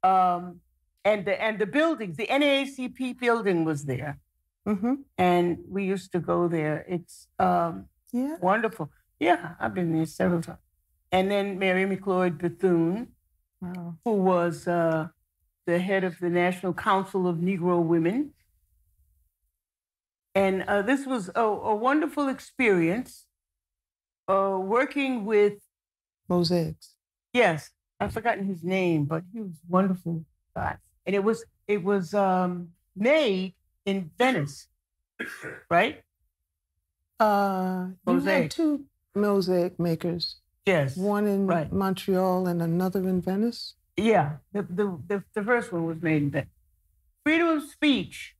And the buildings, the NAACP building was there. Mm-hmm. And we used to go there. It's wonderful. Yeah, I've been there several times. And then Mary McLeod Bethune, who was the head of the National Council of Negro Women. And this was a wonderful experience working with... Mosaics. Yes, I've forgotten his name, but he was a wonderful guy. And it was made in Venice, right? You had two mosaic makers. Yes. One in Montreal and another in Venice? Yeah, the first one was made in Venice. Freedom of speech.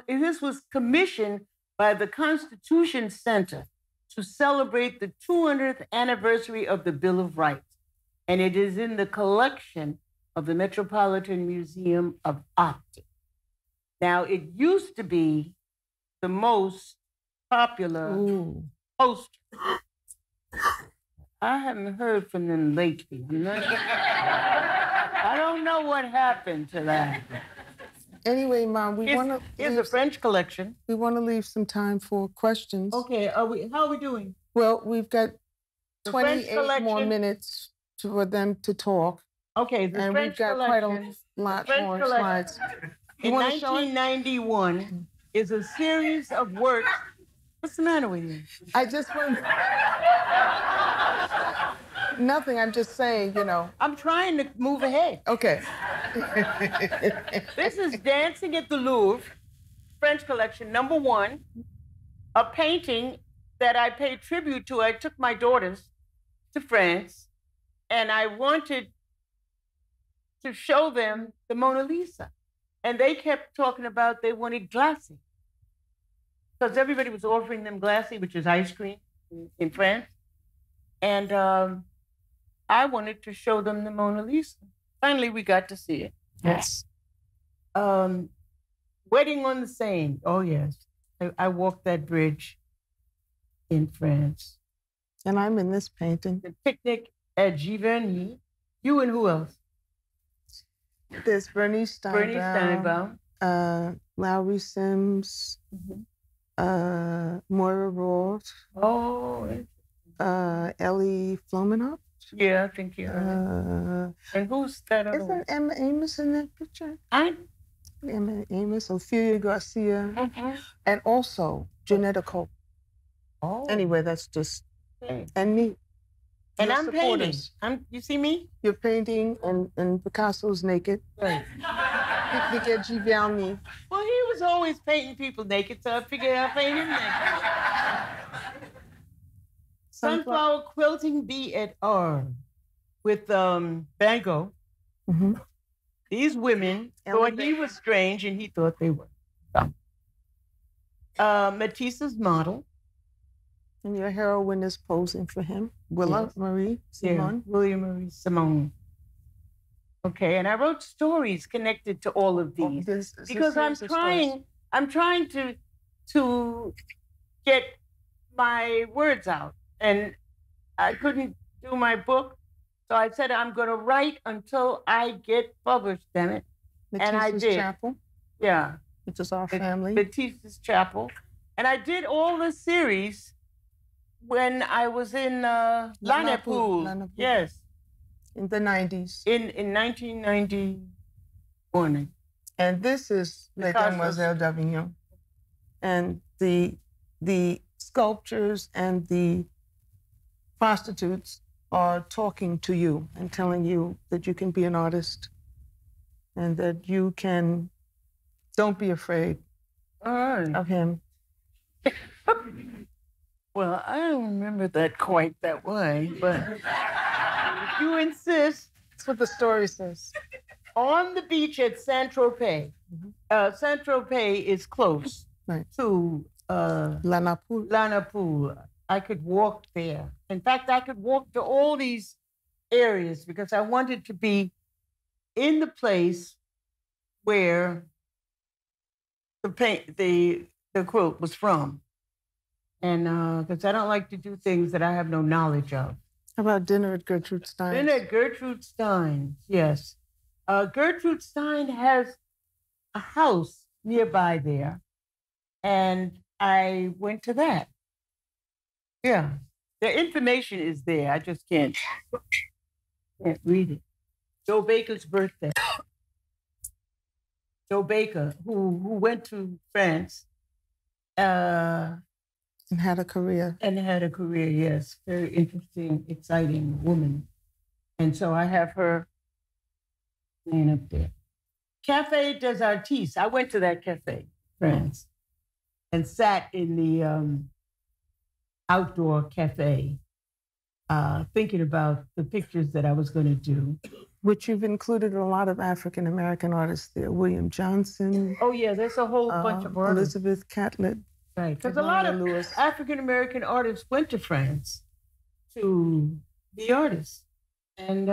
This was commissioned by the Constitution Center to celebrate the 200th anniversary of the Bill of Rights. And it is in the collection of the Metropolitan Museum of Art. Now, it used to be the most popular poster. I haven't heard from them lately. I don't know what happened to that. Anyway, Mom, here's a French collection. We want to leave some time for questions. Okay, how are we doing? Well, we've got 28 more minutes for them to talk. Okay, the and French we've got collection, quite a lot more slides. In 1991 is a series of works. What's the matter with you? I just want... Nothing, I'm just saying, I'm trying to move ahead. Okay. This is Dancing at the Louvre, French collection, #1. A painting that I paid tribute to. I took my daughters to France, and I wanted to show them the Mona Lisa. And they kept talking about they wanted glacis. Because everybody was offering them glacis, which is ice cream in France. And I wanted to show them the Mona Lisa. Finally, we got to see it. Yes. Wedding on the Seine. Oh, yes. I walked that bridge in France. And I'm in this painting. The Picnic at Giverny. You and who else? There's Bernice Steinbaum, Lowry Sims, Moira Roth, Ellie Flomenoff. Yeah, I think you are. And who's that other one? Isn't Emma Amos in that picture? Emma Amos, Ophelia Garcia, and also Janetta Cole. Anyway, that's just and me. And I'm painting. You see me? You're painting, and Picasso's naked. Right. Piquet Giviani. Well, he was always painting people naked, so I figured I'd paint him naked. Sunflower Quilting Bee at R with Van Gogh. These women thought he was strange, and he thought they were. Matisse's model. And your heroine is posing for him, William Marie Simone. Yeah, William Marie Simone. Okay, and I wrote stories connected to all of these because I'm trying to get my words out, and I couldn't do my book, so I said I'm going to write until I get published. Damn it! And I did. Chapel. Yeah, which is our family. Matisse's Chapel, and I did all the series when I was in Lanapool. Yes. In the 90s. In 1991. And this is Mademoiselle d'Avignon. And the sculptures and the prostitutes are talking to you and telling you that you can be an artist and that you can, don't be afraid of him. Well, I don't remember that quite that way, but if you insist. That's what the story says. On the beach at Saint-Tropez. Saint-Tropez is close to Lanapool. I could walk there. In fact, I could walk to all these areas because I wanted to be in the place where the quilt was from. And because I don't like to do things that I have no knowledge of. How about dinner at Gertrude Stein's? Dinner at Gertrude Stein's, yes. Gertrude Stein has a house nearby there, and I went to that. Yeah, the information is there. I just can't read it. Joe Baker's birthday. Joe Baker, who went to France. And had a career. Yes. Very interesting, exciting woman. And so I have her laying up there. Café des Artistes. I went to that cafe, France, and sat in the outdoor cafe, thinking about the pictures that I was going to do. Which you've included a lot of African-American artists there. William Johnson. Oh, yeah, there's a whole bunch of artists. Elizabeth Catlett. Right, because a lot of African-American artists went to France to be artists. And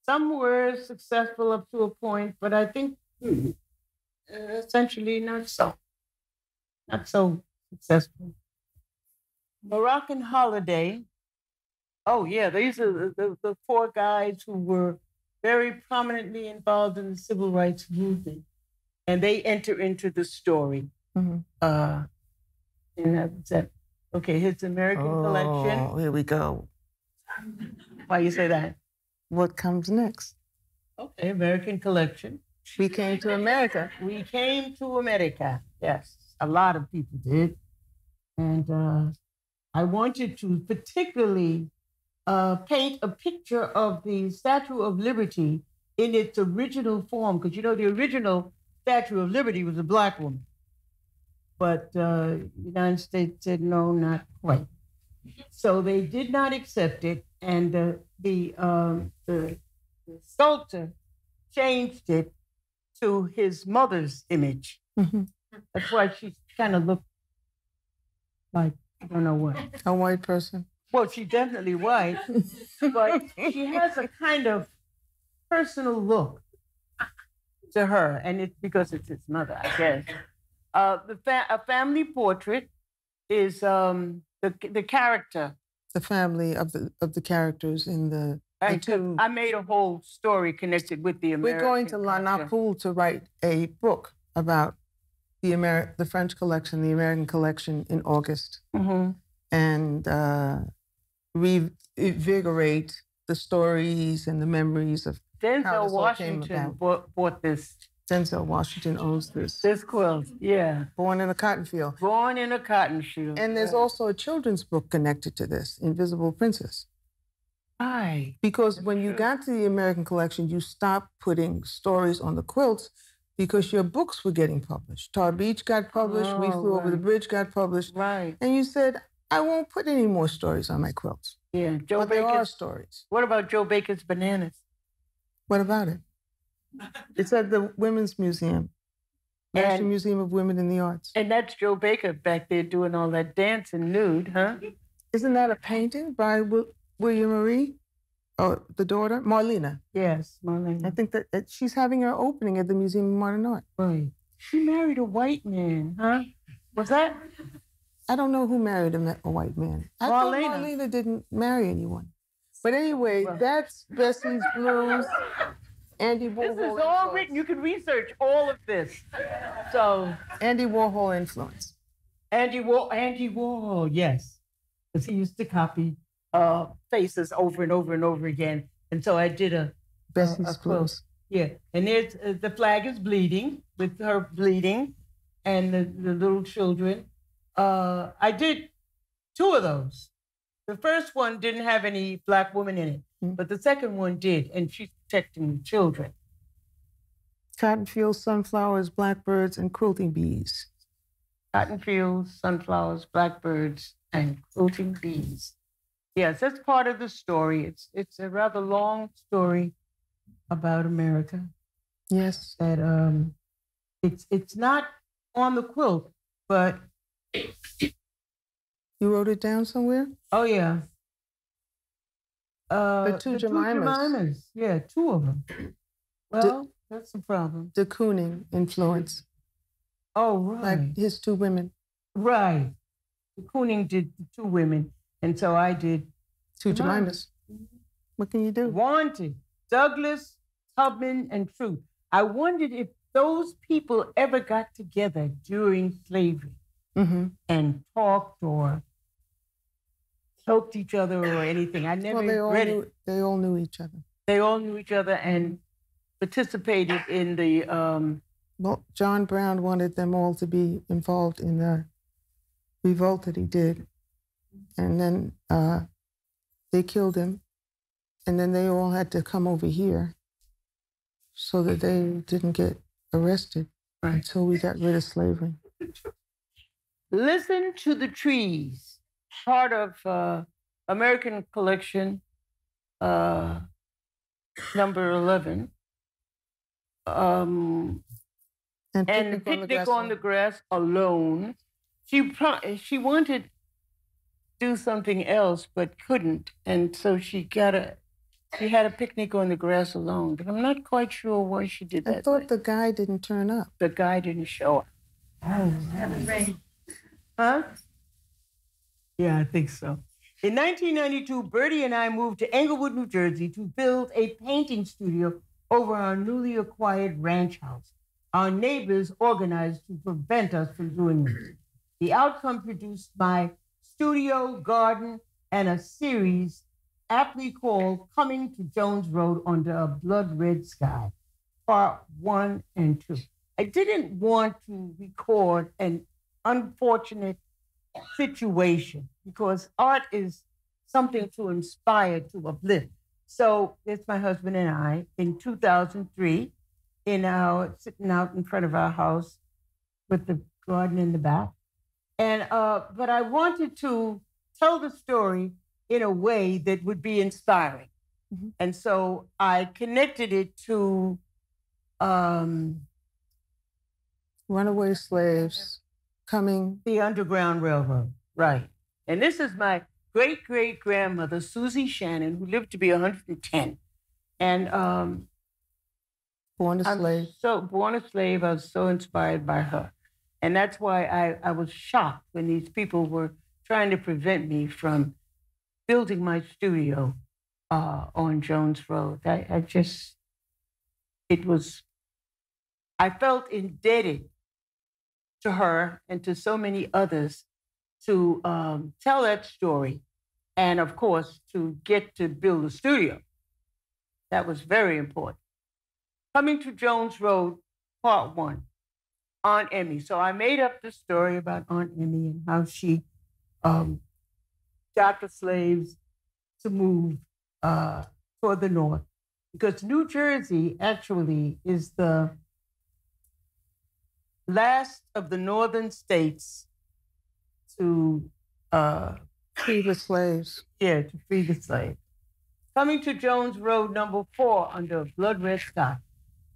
some were successful up to a point, but I think essentially not so successful. Moroccan Holiday. Oh, yeah, these are the four guys who were very prominently involved in the civil rights movement. And they enter into the story. And that's it. Okay, his American Collection. Oh, here we go. Why you say that? What comes next? Okay, American Collection. We came to America. We came to America, yes. A lot of people did. And I wanted to particularly paint a picture of the Statue of Liberty in its original form, because you know the original Statue of Liberty was a Black woman. But the United States said, no, not quite. So they did not accept it, and the sculptor changed it to his mother's image. That's why she kind of looked like, I don't know what. A white person? Well, she's definitely white, but she has a kind of personal look to her, and it's because it's his mother, I guess. A family portrait is the character. The family of the characters in the I made a whole story connected with the American. We're going to La Napoule to write a book about the French collection, the American collection in August, and reinvigorate the stories and the memories of Denzel Washington bought this. Denzel Washington owns this. This quilt, yeah. Born in a cotton field. Born in a cotton field. And there's also a children's book connected to this, Invisible Princess. Right. Because when you got to the American collection, you stopped putting stories on the quilts because your books were getting published. Tar Beach got published, We Flew Over the Bridge got published. Right. And you said, I won't put any more stories on my quilts. Yeah, but there are stories. What about Joe Baker's Bananas? What about it? It's at the Women's Museum, National Museum of Women in the Arts. And that's Joe Baker back there doing all that dancing nude, huh? Isn't that a painting by William Marie? Oh, the daughter? Marlena. Yes, Marlena. I think that she's having her opening at the Museum of Modern Art. Right. She married a white man, huh? Was that? I don't know who married a white man. I thought Marlena didn't marry anyone. But anyway, that's Bessie's Blues. Andy Warhol. This is all written. You can research all of this. So Andy Warhol influence. Andy Warhol, yes, because he used to copy faces over and over and over again. And so I did a Bessie's Blues. Yeah, and there's the flag is bleeding with her bleeding, and the little children. I did 2 of those. The first one didn't have any Black woman in it, but the second one did, and she's protecting the children. Cotton fields, sunflowers, blackbirds, and quilting bees. Cotton fields, sunflowers, blackbirds, and quilting bees. Yes, that's part of the story. It's a rather long story about America. Yes. That it's not on the quilt, but you wrote it down somewhere? Oh yeah. The two Jemimas. Yeah, 2 of them. Well, that's the problem. De Kooning influence. Oh, right. Like his 2 women. Right. De Kooning did the 2 women, and so I did 2 Jemimas. What can you do? Wanted. Douglas, Tubman, and Truth. I wondered if those people ever got together during slavery and talked or helped each other or anything. I never read it. They all knew each other. They all knew each other and participated in the... Well, John Brown wanted them all to be involved in the revolt that he did. And then they killed him. And then they all had to come over here so that they didn't get arrested until we got rid of slavery. Listen to the Trees, part of American Collection, number 11. And Picnic on the Grass alone. She wanted to do something else, but couldn't. And so she had a Picnic on the Grass alone. But I'm not quite sure why she did that. I thought the guy didn't turn up. The guy didn't show up. Oh, huh? Yeah, I think so. In 1992, Bertie and I moved to Englewood, New Jersey to build a painting studio over our newly acquired ranch house. Our neighbors organized to prevent us from doing this. The outcome produced my studio, garden, and a series aptly called Coming to Jones Road Under a Blood Red Sky, Part 1 and 2. I didn't want to record an unfortunate situation because art is something to inspire, to uplift. So it's my husband and I in 2003 sitting out in front of our house with the garden in the back. And but I wanted to tell the story in a way that would be inspiring. Mm-hmm. And so I connected it to runaway slaves coming. The Underground Railroad, right. And this is my great-great-grandmother, Susie Shannon, who lived to be 110. And born a slave. Born a slave, I was so inspired by her. And that's why I was shocked when these people were trying to prevent me from building my studio on Jones Road. I felt indebted to her and to so many others to tell that story. And of course, to get to build a studio. That was very important. Coming to Jones Road, part 1, Aunt Emmy. So I made up the story about Aunt Emmy and how she got the slaves to move toward the north. Because New Jersey actually is the last of the northern states to free the slaves. Yeah, to free the slaves. Coming to Jones Road, number 4, under blood red sky.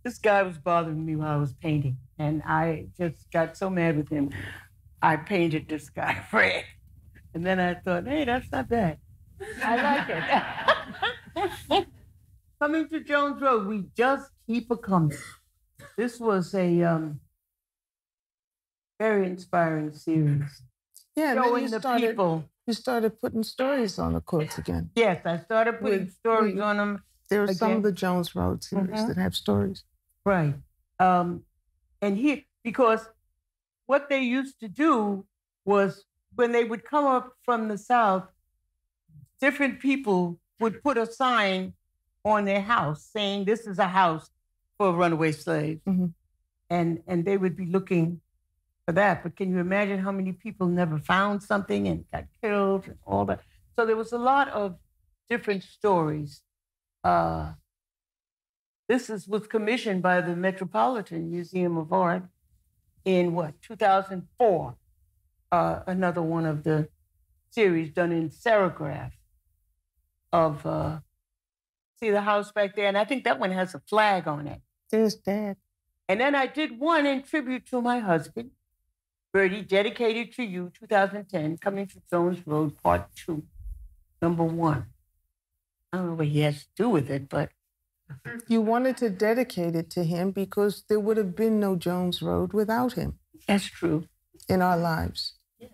This guy was bothering me while I was painting, and I just got so mad with him. I painted this guy red. And then I thought, hey, that's not bad. I like it. Coming to Jones Road, we just keep a coming. This was a very inspiring series. Yeah, and showing the people. You started putting stories on the quilts again. Yes, I started putting stories on them. There are again. some of the Jones Road series that have stories. Right. And here, because what they used to do was when they would come up from the South, different people would put a sign on their house saying, this is a house for runaway slaves. And they would be looking for that. But can you imagine how many people never found something and got killed and all that? So there was a lot of different stories. This was commissioned by the Metropolitan Museum of Art in 2004. Another one of the series done in serigraph of, see the house back there? And I think that one has a flag on it. There's Dad. And then I did one in tribute to my husband, Bertie, dedicated to you, 2010, Coming to Jones Road, part 2, number 1. I don't know what he has to do with it, but. You wanted to dedicate it to him because there would have been no Jones Road without him. That's true. In our lives. Yeah.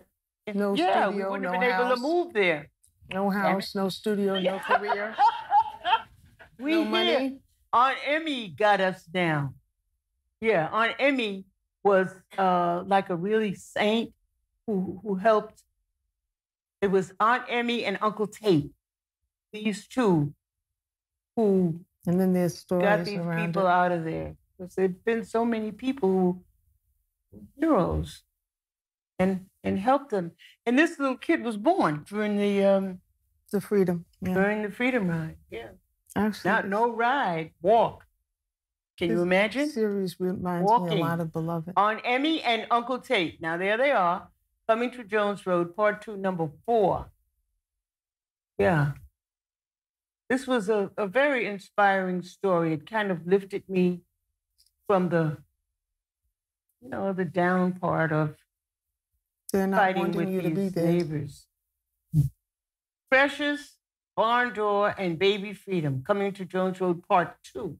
No yeah, studio, we wouldn't no have been house. able to move there. No house, no studio, no career. No money. Aunt Emmy got us down. Yeah, Aunt Emmy was like a really saint who helped. It was Aunt Emmy and Uncle Tate, these two who and then there's stories got these around people out of there. Because there've been so many people who heroes and helped them. And this little kid was born during the freedom. Yeah. During the freedom ride. Yeah. Actually, Not no ride, walk. Can you imagine? This series reminds me a lot of Beloved. On Emmy and Uncle Tate. Now there they are, Coming to Jones Road, part 2, number 4. Yeah. This was a very inspiring story. It kind of lifted me from the, the down part of They're not fighting wanting with you to be these there. neighbors. Precious, Barn Door, and Baby Freedom, Coming to Jones Road, part 2.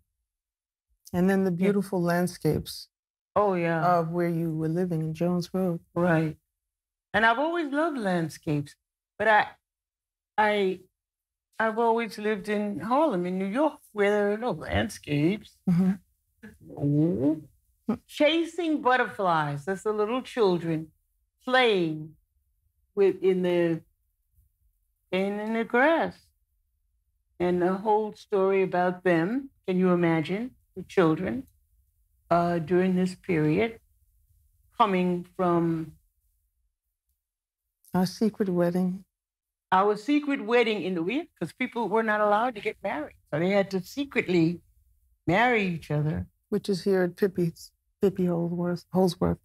And then the beautiful landscapes. Oh, yeah. Of where you were living in Jones Road. Right. And I've always loved landscapes, but I've always lived in Harlem, in New York, where there are no landscapes. No. Chasing butterflies. That's the little children playing in the grass. And the whole story about them, can you imagine, the children during this period, coming from Our secret wedding. Our secret wedding in the week, because people were not allowed to get married. So they had to secretly marry each other. Which is here at Pippi Holsworth.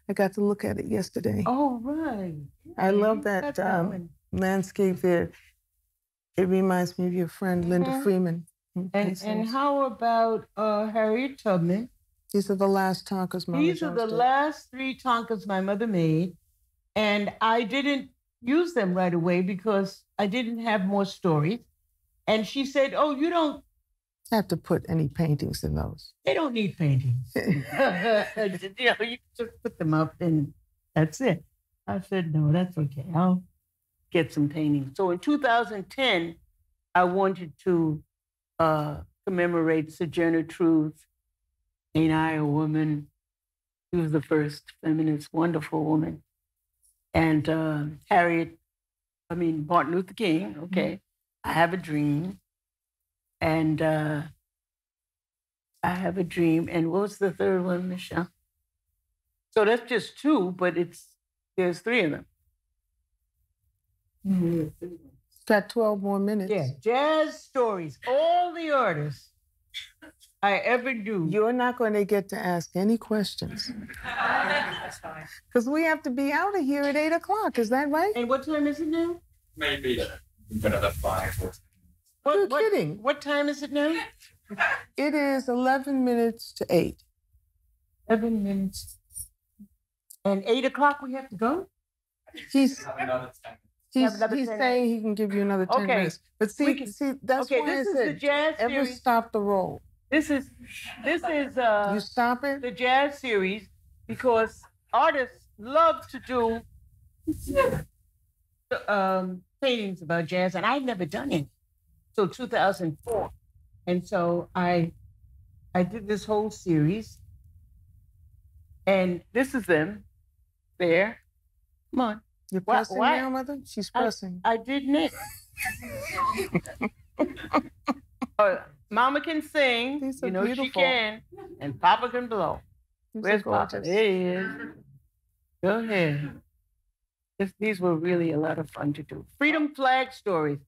I got to look at it yesterday. Oh, right. I love that landscape there. It reminds me of your friend, Linda Freeman. And how about Harriet Tubman? These are the last Tonkas Mother These are the last 3 Tonkas my mother made. And I didn't use them right away because I didn't have more stories. And she said, oh, you don't have to put any paintings in those. They don't need paintings. You just put them up and that's it. I said, no, that's okay. I'll get some paintings. So in 2010, I wanted to commemorate Sojourner Truth. Ain't I a Woman? She was the first feminist, wonderful woman. And Martin Luther King, okay. I Have a Dream. And I Have a Dream. And what was the third one, Michele? So that's just two, but there's three of them. Got 12 more minutes. Yeah, jazz stories. All the artists I ever do. You're not going to get to ask any questions. That's fine. Because we have to be out of here at 8 o'clock. Is that right? And what time is it now? Maybe another 5 or You're kidding. What time is it now? It is 11 minutes to 8. 11 minutes. And 8 o'clock we have to go? He's another 10. He's another 10 saying he can give you another 10 Okay. minutes. But see, that's Okay, why this I is said, the jazz ever series. stop the roll. This is You stop it? the jazz series because artists love to do paintings about jazz, and I'd never done any till 2004. And so I did this whole series, and this is them there. Come on. You're pressing now, Mother? She's pressing. I didn't it. Mama can sing, These are you know beautiful. she can, and Papa can blow. These Where's are Papa? gorgeous. There he is. Go ahead. These were really a lot of fun to do. Freedom flag stories.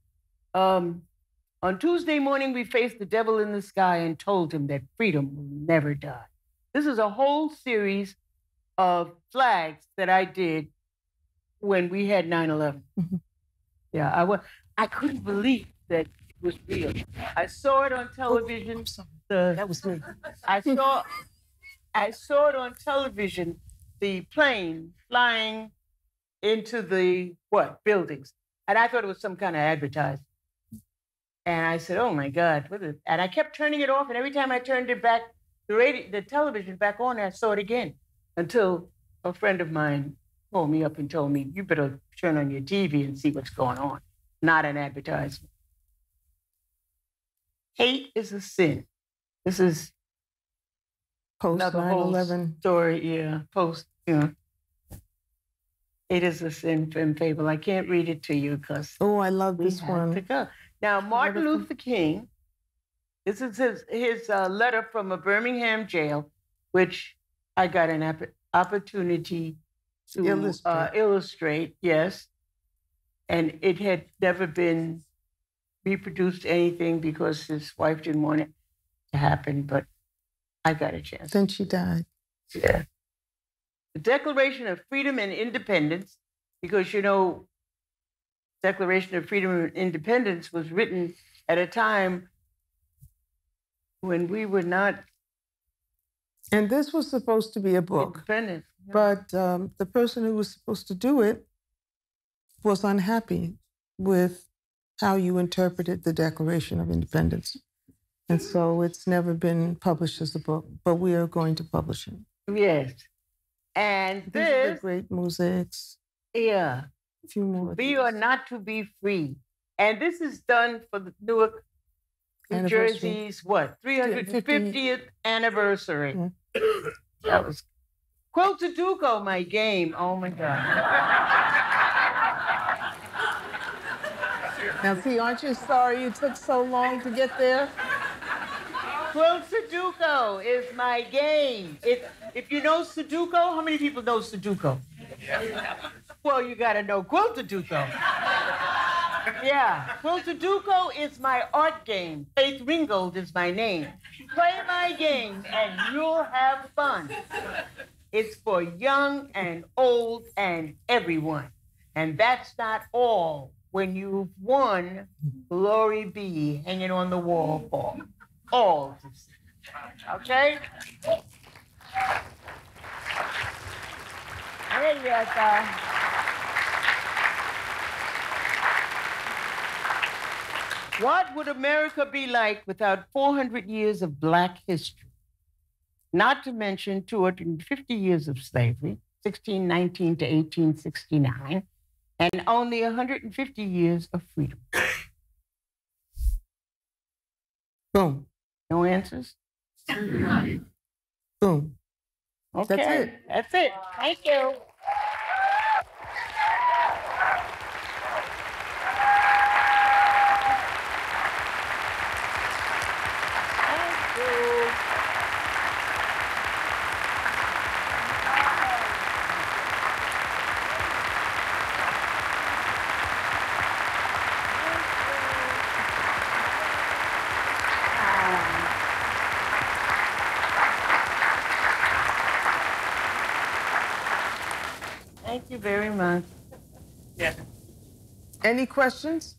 On Tuesday morning, we faced the devil in the sky and told him that freedom will never die. This is a whole series of flags that I did when we had 9/11. Yeah, I couldn't believe that it was real. I saw it on television. I'm sorry. That was me. I saw it on television, the plane flying into the buildings. And I thought it was some kind of advertising. And I said, oh my God, what is it? And I kept turning it off, and every time I turned it back, the television back on, I saw it again. Until a friend of mine called me up and told me, you better turn on your TV and see what's going on. Not an advertisement. Hate is a sin. This is Post another whole 9/11. story, yeah. It is a sin and fable. I can't read it to you because Oh, I love we this have one. to go. Now, Martin Wonderful. Luther King, this is his letter from a Birmingham jail, which I got an opportunity to illustrate, yes. And it had never been reproduced anything because his wife didn't want it to happen, but I got a chance. Then she died. Yeah. The Declaration of Freedom and Independence, because, Declaration of Freedom and Independence was written at a time when we were not And this was supposed to be a book. independent. But the person who was supposed to do it was unhappy with how you interpreted the Declaration of Independence. And so it's never been published as a book, but we are going to publish it. Yes. And These are the this, great mosaics. yeah, A few more. of be these. or not to be free. And this is done for the Newark, New Anniversary. Jersey's 350th anniversary. Yeah. That was Quilt-to-Duco, my game. Oh my God. Now, see, aren't you sorry you took so long to get there? Quilt-to-Duco is my game. If you know Sudoku, how many people know Sudoku? Well, you got to know Quilt-to-Duco. Yeah, Quilt-to-Duco is my art game. Faith Ringgold is my name. Play my game and you'll have fun. It's for young and old and everyone. And that's not all. When you've won, glory be hanging on the wall for all to see. Okay? There you go. What would America be like without 400 years of Black history? Not to mention 250 years of slavery, 1619 to 1869, and only 150 years of freedom. Boom. No answers? Boom. Okay. That's it. That's it. Thank you. Thank you very much. Yeah. Any questions?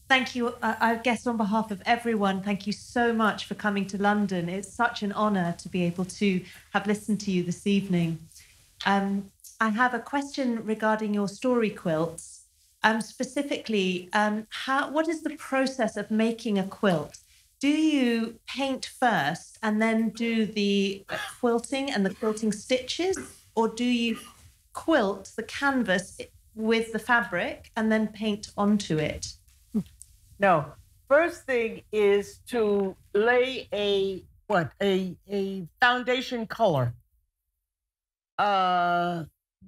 Thank you. I guess on behalf of everyone, thank you so much for coming to London. It's such an honour to be able to have listened to you this evening. I have a question regarding your story quilts. Specifically, what is the process of making a quilt? Do you paint first and then do the quilting and the quilting stitches, or do you quilt the canvas with the fabric and then paint onto it? No. First thing is to lay a foundation color,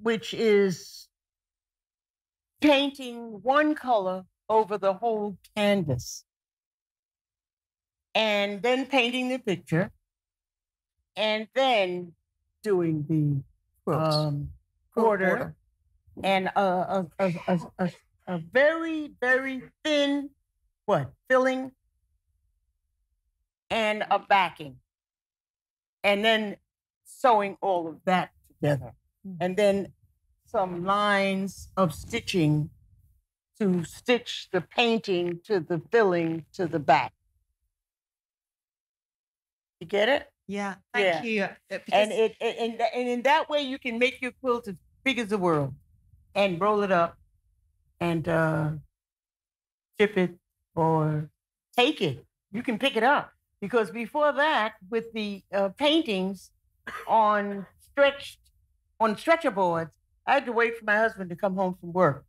which is painting one color over the whole canvas, and then painting the picture, and then doing the border, and a very, very thin filling, and a backing, and then sewing all of that together, and then some lines of stitching to stitch the painting to the filling to the back. You get it? Yeah, thank you. And in that way, you can make your quilt as big as the world, and roll it up, and ship it or take it. You can pick it up, because before that, with the paintings on stretcher boards, I had to wait for my husband to come home from work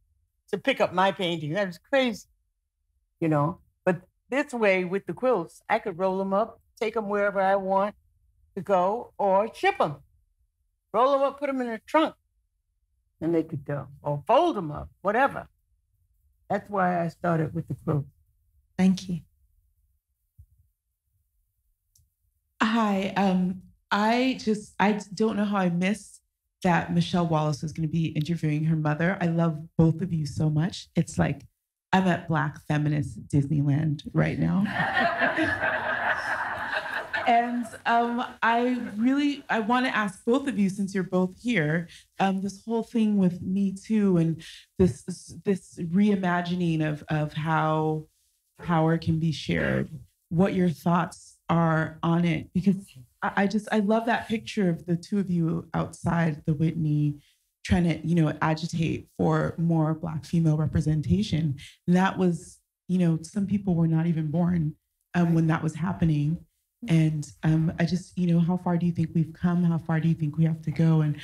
to pick up my painting. That was crazy, you know. But this way, with the quilts, I could roll them up, take them wherever I want to go, or ship them. Roll them up, put them in a trunk, and they could go, or fold them up, whatever. That's why I started with the quilt. Thank you. Hi, I don't know how I missed that Michele Wallace was going to be interviewing her mother. I love both of you so much. It's like I'm at Black feminist Disneyland right now. And I want to ask both of you, since you're both here, this whole thing with Me Too and this reimagining of how power can be shared, what your thoughts are on it, because I love that picture of the two of you outside the Whitney trying to, agitate for more Black female representation. And that was, some people were not even born when that was happening. And I just, how far do you think we've come? How far do you think we have to go? And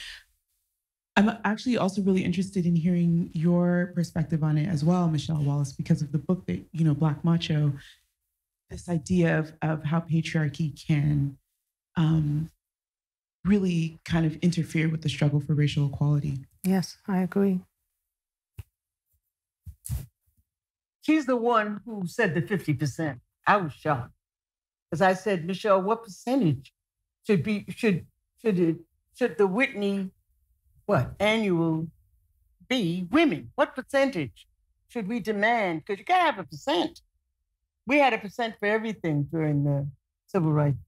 I'm actually also really interested in hearing your perspective on it as well, Michele Wallace, because of the book that, Black Macho, this idea of how patriarchy can really kind of interfere with the struggle for racial equality. Yes, I agree. She's the one who said the 50%. I was shocked. Because I said, Michele, what percentage should the Whitney annual be women? What percentage should we demand? Because you gotta have a percent. We had a percent for everything during the civil rights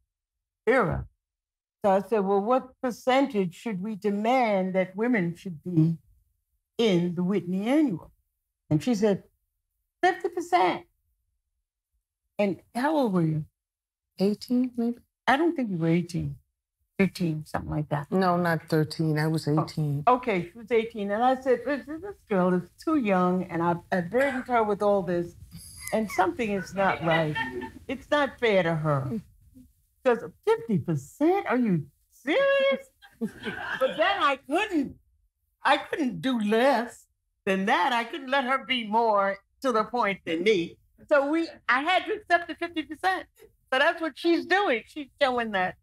era. So I said, well, what percentage should we demand that women should be in the Whitney annual? And she said, 50%. And how old were you? 18, maybe? I don't think you were 18. 15, something like that. No, not 13. I was 18. Oh, okay, she was 18. And I said, this girl is too young, and I've burdened her with all this, and something is not right. It's not fair to her. Because 50%? Are you serious? But then I I couldn't do less than that. I couldn't let her be more to the point than me. So I had to accept the 50%. So that's what she's doing. She's showing that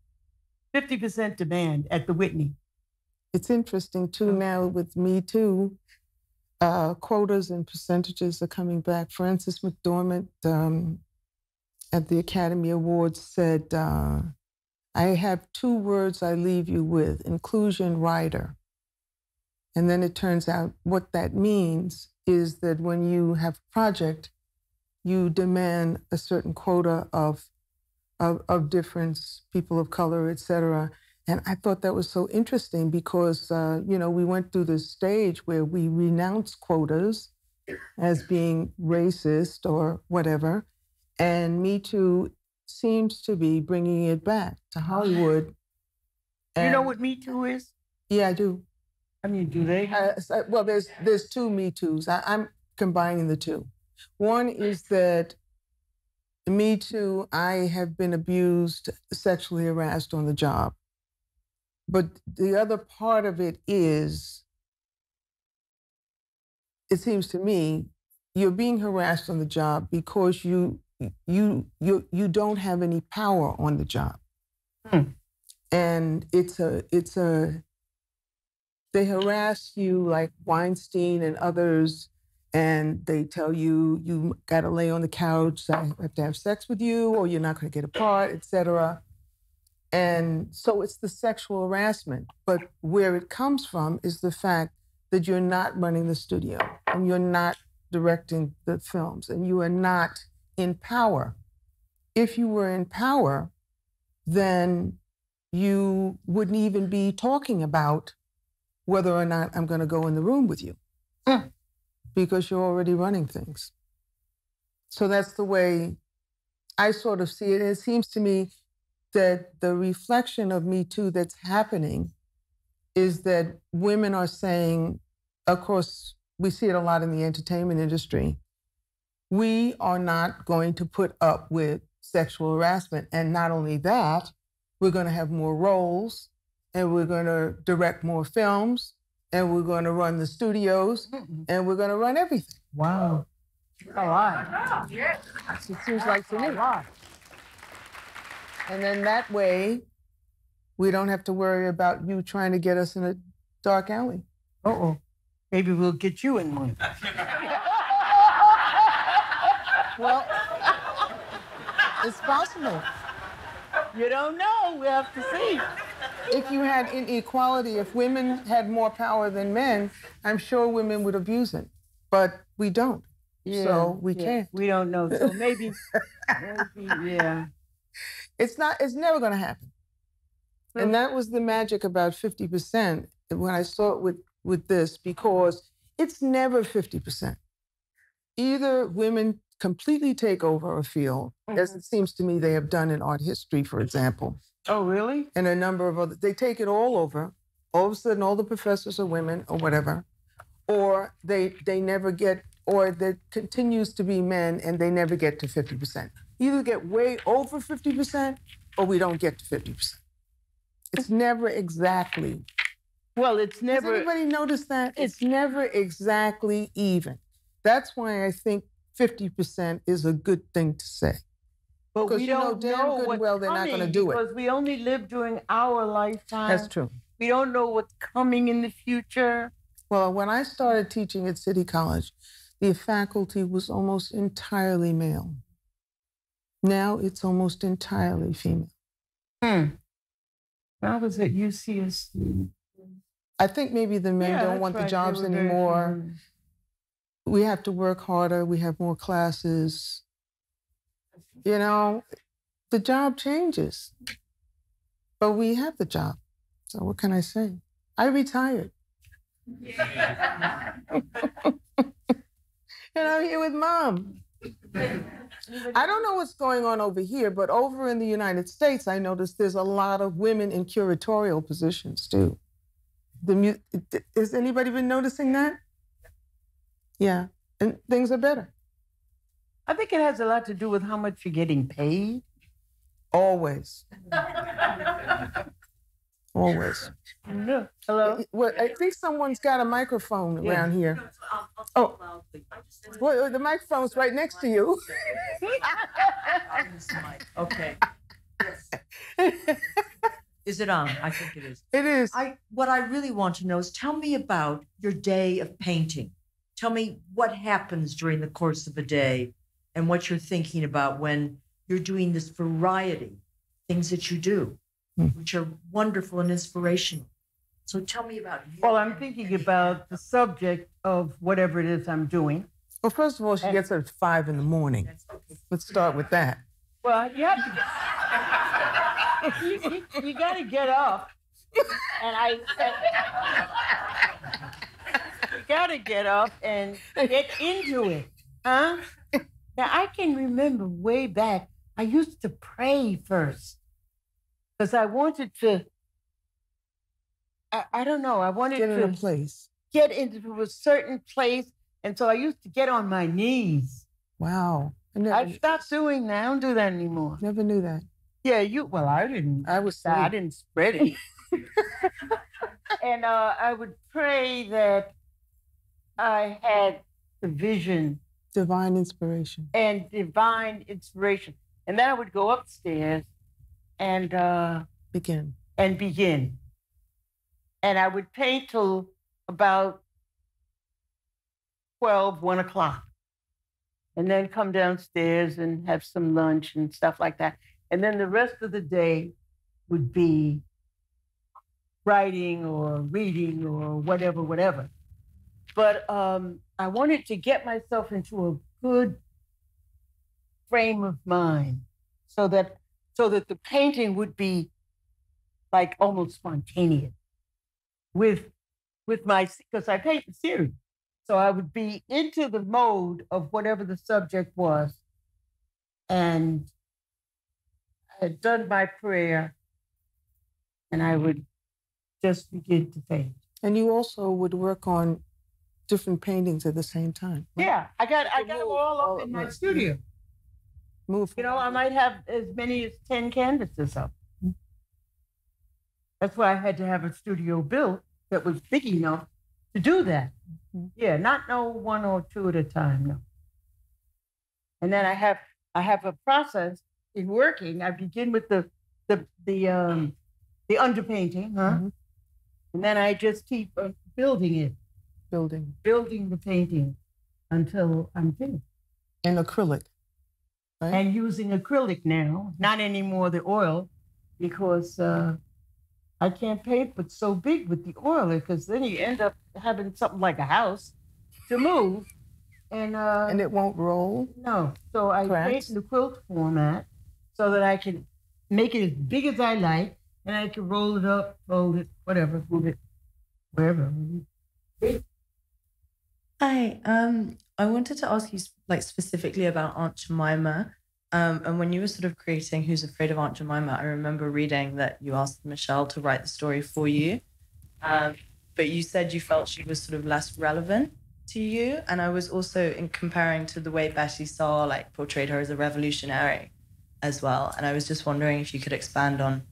50% demand at the Whitney. It's interesting too now with Me Too, quotas and percentages are coming back. Frances McDormand at the Academy Awards said, I have 2 words I leave you with, inclusion rider. And then it turns out what that means is that when you have a project, you demand a certain quota of difference, people of color, et cetera. And I thought that was so interesting because, we went through this stage where we renounced quotas as being racist or whatever. And Me Too seems to be bringing it back to Hollywood. You know what Me Too is? Yeah, I do. I mean, do they? Well, there's 2 Me Toos. I'm combining the 2. One is that Me Too, I have been abused, sexually harassed on the job. But the other part of it is, it seems to me, you're being harassed on the job because you don't have any power on the job. And they harass you like Weinstein and others, and they tell you got to lay on the couch, I have to have sex with you, or you're not going to get a part, et cetera. And so it's the sexual harassment. But where it comes from is the fact that you're not running the studio, and you're not directing the films, and you are not in power. If you were in power, then you wouldn't even be talking about whether or not I'm going to go in the room with you, because you're already running things. So that's the way I sort of see it. And it seems to me that the reflection of Me Too that's happening is that women are saying, of course, we see it a lot in the entertainment industry, we are not going to put up with sexual harassment. And not only that, we're going to have more roles, and we're going to direct more films, and we're going to run the studios, and we're going to run everything. Wow. A lot. It seems like to me. A lot. And then that way, we don't have to worry about you trying to get us in a dark alley. Uh-oh. Maybe we'll get you in one. Well, it's possible. You don't know. We have to see. If you had inequality, if women had more power than men, I'm sure women would abuse it. But we don't. Yeah, so we can't. We don't know. So maybe yeah. It's never going to happen. And that was the magic about 50% when I saw it with this, because it's never 50%. Either women completely take over a field, as it seems to me they have done in art history, for example. Oh, really? And a number of other, they take it all over. All of a sudden, all the professors are women or whatever. Or they never get, or there continues to be men and they never get to 50%. Either get way over 50% or we don't get to 50%. It's never exactly. Well, it's never. Has anybody noticed that? It's never exactly even. That's why I think 50% is a good thing to say. But we don't know what's well they're not going to do it. Because we only live during our lifetime. That's true. We don't know what's coming in the future. Well, when I started teaching at City College, the faculty was almost entirely male. Now it's almost entirely female. I was at UCSD. I think maybe the men don't want the jobs anymore. We have to work harder. We have more classes. You know, the job changes. But we have the job. So what can I say? I retired. And I'm here with Mom. I don't know what's going on over here, but over in the United States, I noticed there's a lot of women in curatorial positions too. Has anybody been noticing that? Yeah, and things are better. I think it has a lot to do with how much you're getting paid. Always. Always. No. Hello? Well, I think someone's got a microphone around here. Oh, well, the microphone's right next to you. Okay. Is it on? I think it is. It is. What I really want to know is tell me about your day of painting. Tell me what happens during the course of a day and what you're thinking about when you're doing this variety, things that you do, which are wonderful and inspirational. So tell me about you. Well, I'm thinking about the subject of whatever it is I'm doing. Well, first of all, she gets up at 5 in the morning. Let's start with that. Well, you have to, you got to get up. And you got to get up and get into it, huh? Now, I can remember way back, I used to pray first because I wanted to, I don't know, I wanted Get to in a place. get into a certain place. And so I used to get on my knees. Wow. I stopped doing that. I don't do that anymore. Never knew that. Yeah, well, I didn't. I was I sad. didn't spread it. And I would pray that I had the vision Divine inspiration. and divine inspiration. And then I would go upstairs and Begin. begin. And I would paint till about 1 o'clock. And then come downstairs and have some lunch and stuff like that. And then the rest of the day would be writing or reading or whatever. But I wanted to get myself into a good frame of mind so that the painting would be like almost spontaneous with my, because I paint the series. So I would be into the mode of whatever the subject was. And I had done my prayer and I would just begin to paint. And you also would work on different paintings at the same time. Right? Yeah, I got them all up in my studio. Move. You know, I might have as many as 10 canvases up. That's why I had to have a studio built that was big enough to do that. Yeah, not no 1 or 2 at a time, no. And then I have a process in working. I begin with the underpainting, huh? Mm-hmm. And then I just keep building it, Building. building the painting until I'm finished. And acrylic. Right? And using acrylic now, not anymore the oil, because I can't paint but so big with the oil, because then you end up having something like a house to move. And it won't roll. no, so I Correct. paint in the quilt format so that I can make it as big as I like, and I can roll it up, fold it, whatever, move it, wherever. Hi, I wanted to ask you like specifically about Aunt Jemima. And when you were sort of creating Who's Afraid of Aunt Jemima, I remember reading that you asked Michele to write the story for you. But you said you felt she was sort of less relevant to you. And I was also in comparing to the way Betty Saw like portrayed her as a revolutionary as well. And I was just wondering if you could expand on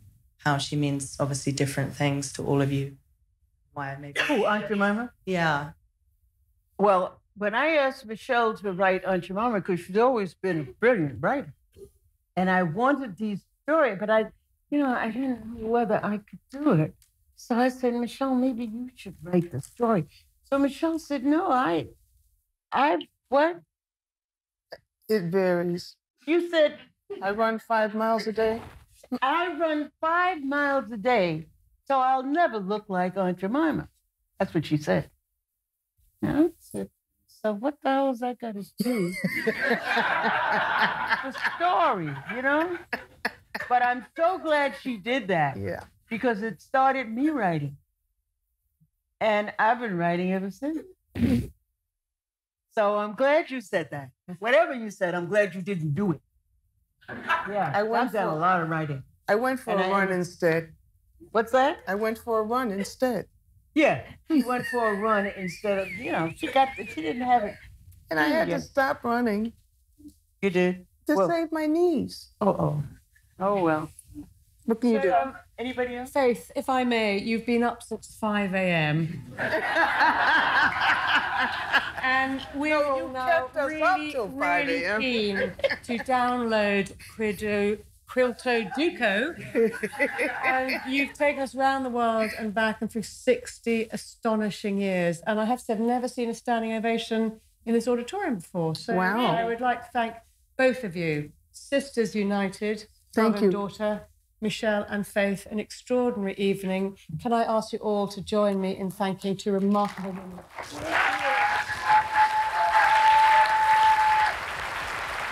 how she means obviously different things to all of you. Why maybe? Who, Aunt Jemima? Yeah. Well, when I asked Michele to write Aunt Jemima, because she's always been a brilliant writer, and I wanted these stories, but I didn't know whether I could do it. So I said, Michele, maybe you should write the story. So Michele said, no, what? It varies. You said, I run 5 miles a day. I run 5 miles a day, so I'll never look like Aunt Jemima. That's what she said. I said, so what the hell is that got to do? The story, you know? But I'm so glad she did that. Yeah. Because it started me writing. And I've been writing ever since. So I'm glad you said that. Whatever you said, I'm glad you didn't do it. Yeah, I've done a lot of writing. I went for a run instead. What's that? I went for a run instead. Yeah, she went for a run instead of, she didn't have it. And I had to stop running You did? to save my knees. Oh, well. What can you do? Anybody else? Faith, if I may, you've been up since 5 a.m. And we're all now kept us up really, till 5 really a.m. keen to download Quilto-Duco. And you've taken us around the world and back and through 60 astonishing years. And I have to say, I've never seen a standing ovation in this auditorium before. So Wow. I would like to thank both of you, Sisters United, Thank mother you. and daughter, Michele and Faith, an extraordinary evening. Can I ask you all to join me in thanking two remarkable women?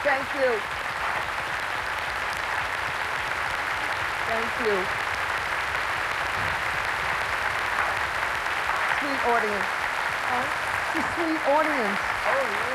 Thank you. Thank you. Sweet audience. Sweet audience. Oh, yeah.